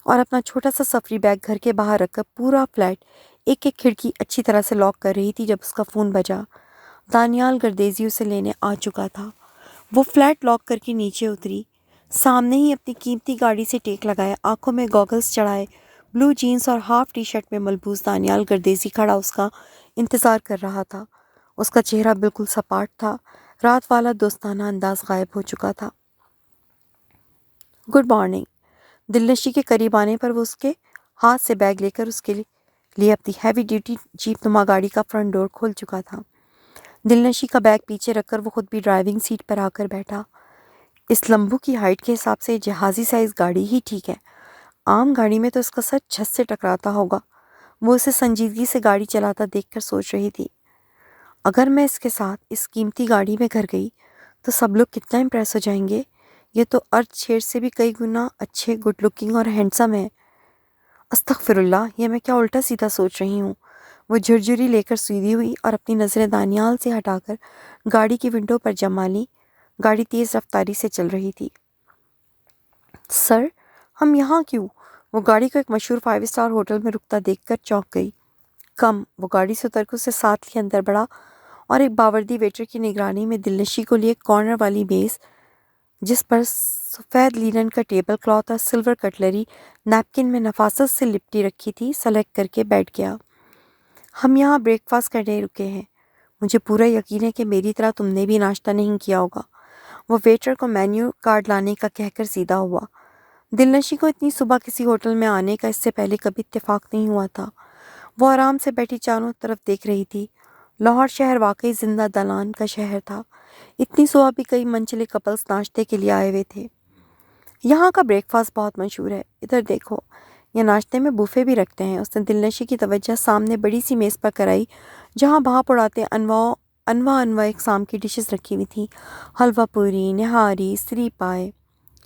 اور اپنا چھوٹا سا سفری بیگ گھر کے باہر رکھ کر پورا فلیٹ ایک ایک کھڑکی اچھی طرح سے لاک کر رہی تھی جب اس کا فون بجا۔ دانیال گردیزی اسے لینے آ چکا تھا۔ وہ فلیٹ لاک کر کے نیچے اتری، سامنے ہی اپنی قیمتی گاڑی سے ٹیک لگائے، آنکھوں میں گوگلز چڑھائے، بلو جینز اور ہاف ٹی شرٹ میں ملبوس دانیال گردیزی کھڑا اس کا انتظار کر رہا تھا۔ اس کا چہرہ بالکل سپاٹ تھا، رات والا دوستانہ انداز غائب ہو چکا تھا۔ Good morning. دلنشیں کے قریب آنے پر وہ اس کے ہاتھ سے بیگ لے کر اس کے لیے اپنی ہیوی ڈیوٹی جیپ نما گاڑی کا فرنٹ ڈور کھول چکا تھا۔ دلنشیں کا بیگ پیچھے رکھ کر وہ خود بھی ڈرائیونگ سیٹ پر آ کر بیٹھا۔ اس لمبو کی ہائٹ کے حساب سے جہازی سائز گاڑی ہی ٹھیک ہے، عام گاڑی میں تو اس کا سر چھت سے ٹکراتا ہوگا۔ وہ اسے سنجیدگی سے گاڑی چلاتا دیکھ کر سوچ رہی تھی، اگر میں اس کے ساتھ اس قیمتی گاڑی میں گھر گئی تو سب لوگ کتنا امپریس ہو جائیں گے۔ یہ تو ارتھ شیر سے بھی کئی گنا اچھے، گڈ لکنگ اور ہینڈسم ہے۔ استغفر اللہ، یہ میں کیا الٹا سیدھا سوچ رہی ہوں۔ وہ جھرجھری لے کر سیدھی ہوئی اور اپنی نظریں دانیال سے ہٹا کر گاڑی کی ونڈو پر جما لی۔ گاڑی تیز رفتاری سے چل رہی تھی۔ سر، ہم یہاں کیوں؟ وہ گاڑی کو ایک مشہور 5 اسٹار ہوٹل میں رکتا دیکھ کر چونک گئی۔ کم، وہ گاڑی سے اتر کے اسے ساتھ لیے اندر بڑھا اور ایک باوردی ویٹر کی نگرانی میں دلنشی کو لیے کارنر والی میز جس پر سفید لینن کا ٹیبل کلاتھ اور سلور کٹلری نیپکن میں نفاست سے لپٹی رکھی تھی سلیکٹ کر کے بیٹھ گیا۔ ہم یہاں بریک فاسٹ کرنے رکے ہیں۔ مجھے پورا یقین ہے کہ میری طرح تم نے بھی ناشتہ نہیں کیا ہوگا۔ وہ ویٹر کو مینیو کارڈ لانے کا کہہ کر سیدھا ہوا۔ دلنشی کو اتنی صبح کسی ہوٹل میں آنے کا اس سے پہلے کبھی اتفاق نہیں ہوا تھا۔ وہ آرام سے بیٹھی چاروں طرف دیکھ رہی تھی۔ لاہور شہر واقعی زندہ دلان کا شہر تھا۔ اتنی صبح بھی کئی منچلے کپلز ناشتے کے لیے آئے ہوئے تھے۔ یہاں کا بریک فاسٹ بہت مشہور ہے، ادھر دیکھو، یہ ناشتے میں بوفے بھی رکھتے ہیں۔ اس نے دلنشی کی توجہ سامنے بڑی سی میز پر کرائی جہاں بھاپ اڑاتے انواع اقسام کی ڈشز رکھی ہوئی تھیں، حلوہ پوری، نہاری، سری پائے۔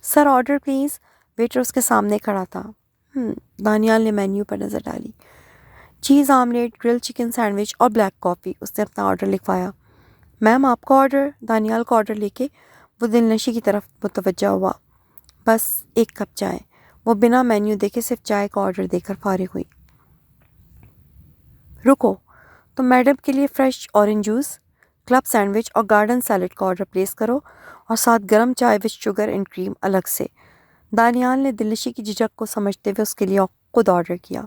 Sir order please. ویٹر اس کے سامنے کھڑا تھا۔ دانیال نے مینیو پر نظر ڈالی۔ چیز آملیٹ، گرل چکن سینڈوچ اور بلیک کافی۔ اس نے اپنا آرڈر لکھوایا۔ میم آپ کا آرڈر؟ دانیال کا آرڈر لے کے وہ دلنشی کی طرف متوجہ ہوا۔ بس ایک کپ چائے۔ وہ بنا مینیو دیکھے صرف چائے کا آرڈر دے کر فارغ ہوئی۔ رکو، تم میڈم کے لیے fresh orange juice, club sandwich اور گارڈن سیلڈ کا آرڈر پلیس کرو اور ساتھ گرم چائے وتھ شوگر اینڈ کریم الگ سے۔ دانیال نے دلنشی کی جھجک کو سمجھتے ہوئے اس کے لیے خود آرڈر کیا۔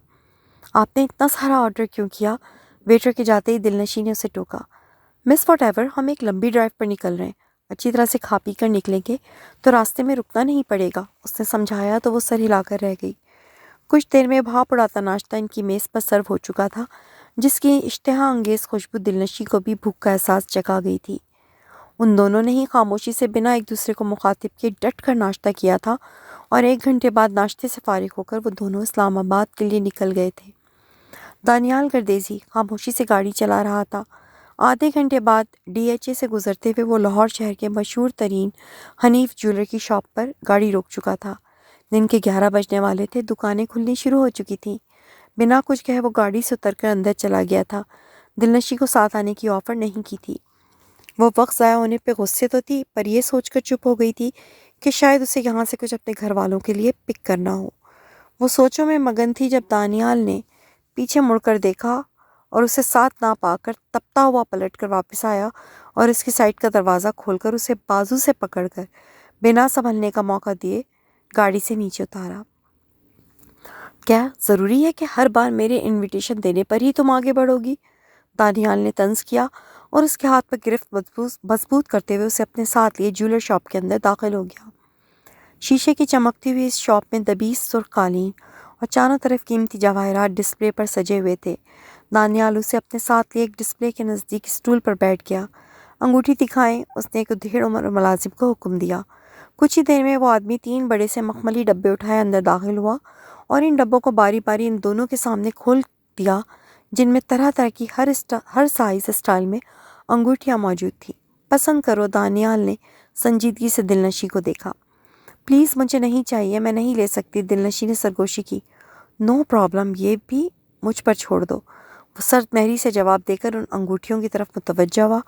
آپ نے اتنا سارا آرڈر کیوں کیا؟ ویٹر کے جاتے ہی دلنشی نے اسے ٹوکا۔ مس واٹ ایور، ہم ایک لمبی ڈرائیو پر نکل رہے ہیں، اچھی طرح سے کھا پی کر نکلیں گے تو راستے میں رکنا نہیں پڑے گا، اس نے سمجھایا تو وہ سر ہلا کر رہ گئی۔ کچھ دیر میں بھاپ اڑاتا ناشتہ ان کی میز پر سرو ہو چکا تھا جس کی اشتہا انگیز خوشبو دلنشی کو بھی بھوک کا احساس جگا گئی تھی۔ ان دونوں نے ہی خاموشی سے بنا ایک دوسرے کو مخاطب کیے ڈٹ کر ناشتہ کیا تھا اور 1 گھنٹے بعد ناشتے سے فارغ ہو کر وہ دونوں اسلام آباد کے لیے نکل گئے تھے۔ دانیال گردیزی خاموشی سے گاڑی چلا رہا تھا۔ آدھے گھنٹے بعد ڈی ایچ اے سے گزرتے ہوئے وہ لاہور شہر کے مشہور ترین حنیف جیولر کی شاپ پر گاڑی روک چکا تھا۔ دن کے 11 بجنے والے تھے، دکانیں کھلنی شروع ہو چکی تھیں۔ بنا کچھ کہے وہ گاڑی سے اتر کر اندر چلا گیا تھا۔ دلنشی کو ساتھ آنے کی آفر نہیں کی تھی۔ وہ وقت ضائع ہونے پہ غصے تو تھی پر یہ سوچ کر چپ ہو گئی تھی کہ شاید اسے یہاں سے کچھ اپنے گھر والوں کے لیے پک کرنا ہو۔ وہ سوچوں میں مگن تھی جب دانیال نے پیچھے مڑ کر دیکھا اور اسے ساتھ نہ پا کر تپتا ہوا پلٹ کر واپس آیا اور اس کی سائڈ کا دروازہ کھول کر اسے بازو سے پکڑ کر بنا سنبھلنے کا موقع دیے گاڑی سے نیچے اتارا۔ کیا ضروری ہے کہ ہر بار میرے انویٹیشن دینے پر ہی تم آگے بڑھو گی؟ دانیال نے طنز کیا اور اس کے ہاتھ پر گرفت مضبوط کرتے ہوئے اسے اپنے ساتھ لیے جیولر شاپ کے اندر داخل ہو گیا۔ شیشے کی چمکتی ہوئی اس شاپ میں دبیس سرخ قالین اور چاروں طرف قیمتی جواہرات ڈسپلے پر سجے ہوئے تھے۔ دانیال اسے اپنے ساتھ لیے ایک ڈسپلے کے نزدیک اسٹول پر بیٹھ گیا۔ انگوٹھی دکھائیں، اس نے ایک ادھیڑ عمر ملازم کو حکم دیا۔ کچھ ہی دیر میں وہ آدمی 3 بڑے سے مخملی ڈبے اٹھائے اندر داخل ہوا اور ان ڈبوں کو باری باری ان دونوں کے سامنے کھول دیا جن میں طرح طرح کی ہر سائز اسٹائل میں انگوٹھیاں موجود تھیں۔ پسند کرو، دانیال نے سنجیدگی سے دلنشی کو دیکھا۔ پلیز مجھے نہیں چاہیے، میں نہیں لے سکتی، دلنشی نے سرگوشی کی۔ نو پرابلم، یہ بھی مجھ پر چھوڑ دو۔ وہ سرد مہری سے جواب دے کر ان انگوٹھیوں کی طرف متوجہ ہوا۔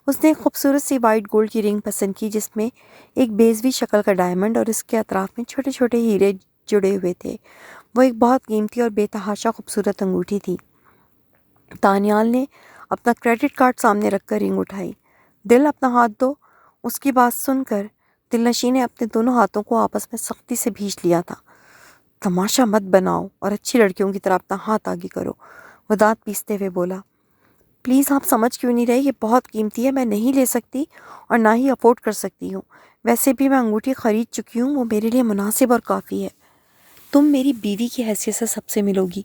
اس نے ایک خوبصورت سی وائٹ گولڈ کی رنگ پسند کی جس میں ایک بیضوی شکل کا ڈائمنڈ اور اس کے اطراف میں چھوٹے چھوٹے ہیرے جڑے ہوئے تھے۔ وہ ایک بہت قیمتی اور بے تحاشا خوبصورت انگوٹھی تھی۔ دانیال نے اپنا کریڈٹ کارڈ سامنے رکھ کر رنگ اٹھائی۔ دل اپنا ہاتھ دو۔ اس کی بات سن کر دلنشی نے اپنے دونوں ہاتھوں کو آپس میں سختی سے بھیج لیا تھا۔ تماشا مت بناؤ اور اچھی لڑکیوں کی طرح اپنا ہاتھ آگے کرو، وہ دانت پیستے ہوئے بولا۔ پلیز آپ سمجھ کیوں نہیں رہے؟ یہ بہت قیمتی ہے، میں نہیں لے سکتی اور نہ ہی افورڈ کر سکتی ہوں۔ ویسے بھی میں انگوٹھی خرید چکی ہوں، وہ میرے لیے مناسب اور کافی ہے۔ تم میری بیوی کی حیثیت سے سب سے ملو گی۔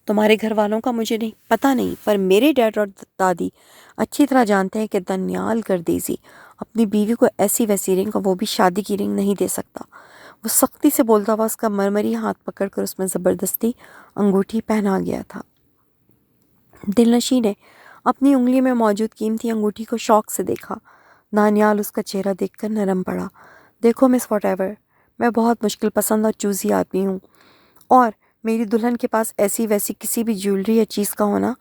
تمہارے گھر والوں کا مجھے پتہ نہیں، پر میرے ڈیڈ اور دادی اچھی طرح جانتے ہیں کہ دانیال گردیزی اپنی بیوی کو ایسی ویسی رنگ اور وہ بھی شادی کی رنگ نہیں دے سکتا۔ وہ سختی سے بولتا ہوا اس کا مرمری ہاتھ پکڑ کر اس میں زبردستی انگوٹھی پہنا گیا تھا۔ دلنشی نے اپنی انگلی میں موجود قیمتی انگوٹھی کو شوق سے دیکھا۔ دانیال اس کا چہرہ دیکھ کر نرم پڑا۔ دیکھو مس واٹ ایور، میں بہت مشکل پسند اور چوزی آدمی ہوں اور میری دلہن کے پاس ایسی ویسی کسی بھی جیولری یا چیز کا ہونا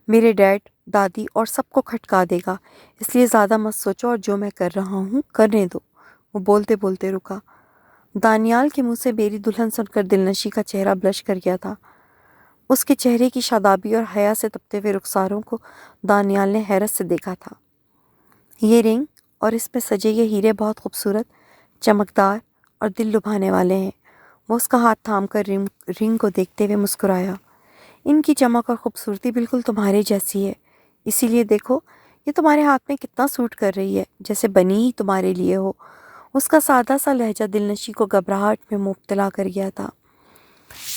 میرے ڈیڈ، دادی اور سب کو کھٹکا دے گا، اس لیے زیادہ مت سوچو اور جو میں کر رہا ہوں کرنے دو۔ وہ بولتے بولتے رکا۔ دانیال کے منہ سے میری دلہن سن کر دلنشی کا چہرہ بلش کر گیا تھا۔ اس کے چہرے کی شادابی اور حیا سے تپتے ہوئے رخساروں کو دانیال نے حیرت سے دیکھا تھا۔ یہ رنگ اور اس میں سجے یہ ہیرے بہت خوبصورت، چمکدار اور دل لبھانے والے ہیں۔ وہ اس کا ہاتھ تھام کر رنگ کو دیکھتے ہوئے مسکرایا۔ ان کی چمک اور خوبصورتی بالکل تمہارے جیسی ہے، اسی لیے دیکھو یہ تمہارے ہاتھ میں کتنا سوٹ کر رہی ہے، جیسے بنی ہی تمہارے لیے ہو۔ اس کا سادہ سا لہجہ دلنشی کو گھبراہٹ میں مبتلا کر گیا تھا۔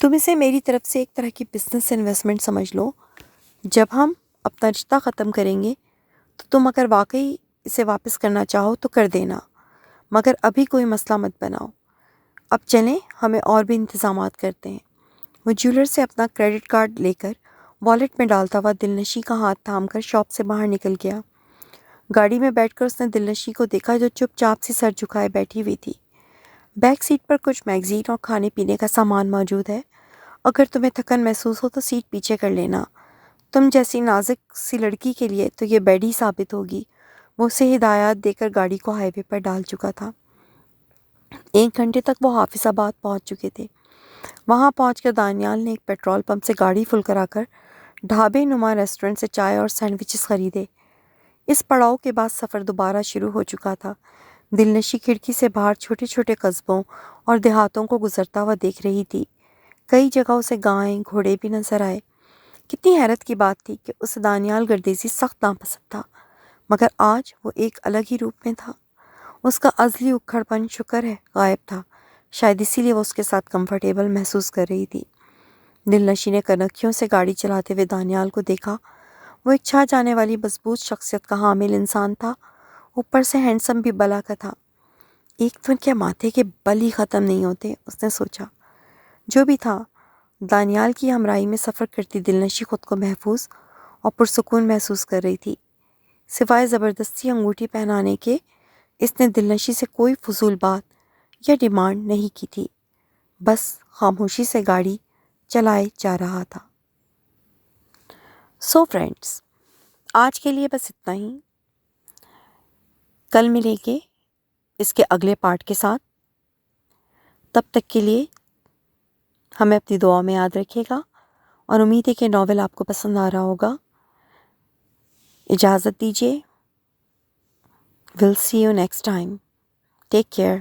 تم اسے میری طرف سے ایک طرح کی بزنس انویسٹمنٹ سمجھ لو۔ جب ہم اپنا رشتہ ختم کریں گے تو تم اگر واقعی اسے واپس کرنا چاہو تو کر دینا، مگر ابھی کوئی مسئلہ مت بناؤ۔ اب چلیں، ہمیں اور بھی انتظامات کرتے ہیں۔ وہ جیولر سے اپنا کریڈٹ کارڈ لے کر والیٹ میں ڈالتا ہوا دلنشی کا ہاتھ تھام کر شاپ سے باہر نکل گیا۔ گاڑی میں بیٹھ کر اس نے دلنشی کو دیکھا جو چپ چاپ سی سر جھکائے بیٹھی ہوئی تھی۔ بیک سیٹ پر کچھ میگزین اور کھانے پینے کا سامان موجود ہے۔ اگر تمہیں تھکن محسوس ہو تو سیٹ پیچھے کر لینا۔ تم جیسی نازک سی لڑکی کے لیے تو یہ بیڈ ہی ثابت ہوگی۔ وہ اسے ہدایات دے کر گاڑی کو ہائی وے پر ڈال چکا تھا۔ 1 گھنٹے تک وہ حافظ آباد پہنچ چکے تھے۔ وہاں پہنچ کر دانیال نے ایک پیٹرول پمپ سے گاڑی فل کرا کر ڈھابے نما ریسٹورنٹ سے چائے اور سینڈوچز خریدے۔ اس پڑاؤ کے بعد سفر دوبارہ شروع ہو چکا تھا۔ دلنشی کھڑکی سے باہر چھوٹے چھوٹے قصبوں اور دیہاتوں کو گزرتا ہوا دیکھ رہی تھی۔ کئی جگہوں سے گائیں گھوڑے بھی نظر آئے۔ کتنی حیرت کی بات تھی کہ اسے دانیال گردیسی سخت ناپسند تھا، مگر آج وہ ایک الگ ہی روپ میں تھا۔ اس کا ازلی اکھڑ پن شکر ہے غائب تھا، شاید اسی لیے وہ اس کے ساتھ کمفرٹیبل محسوس کر رہی تھی۔ دلنشی نے کنکھیوں سے گاڑی چلاتے ہوئے دانیال کو دیکھا۔ وہ ایک چھا جانے والی مضبوط شخصیت کا حامل انسان تھا، اوپر سے ہینڈسم بھی بلا کا تھا۔ ایک تو ان کے ماتھے کے بل ہی ختم نہیں ہوتے، اس نے سوچا۔ جو بھی تھا، دانیال کی ہمراہی میں سفر کرتی دلنشی خود کو محفوظ اور پرسکون محسوس کر رہی تھی۔ سوائے زبردستی انگوٹھی پہنانے کے اس نے دلنشی سے کوئی فضول بات یا ڈیمانڈ نہیں کی تھی، بس خاموشی سے گاڑی چلائے جا رہا تھا۔ سو فرینڈز، آج کے لیے بس اتنا ہی۔ کل ملیں گے اس کے اگلے پارٹ کے ساتھ۔ تب تک کے لیے ہمیں اپنی دعا میں یاد رکھیے گا، اور امید ہے کہ ناول آپ کو پسند آ رہا ہوگا۔ اجازت دیجیے۔ We'll see you next time. Take care.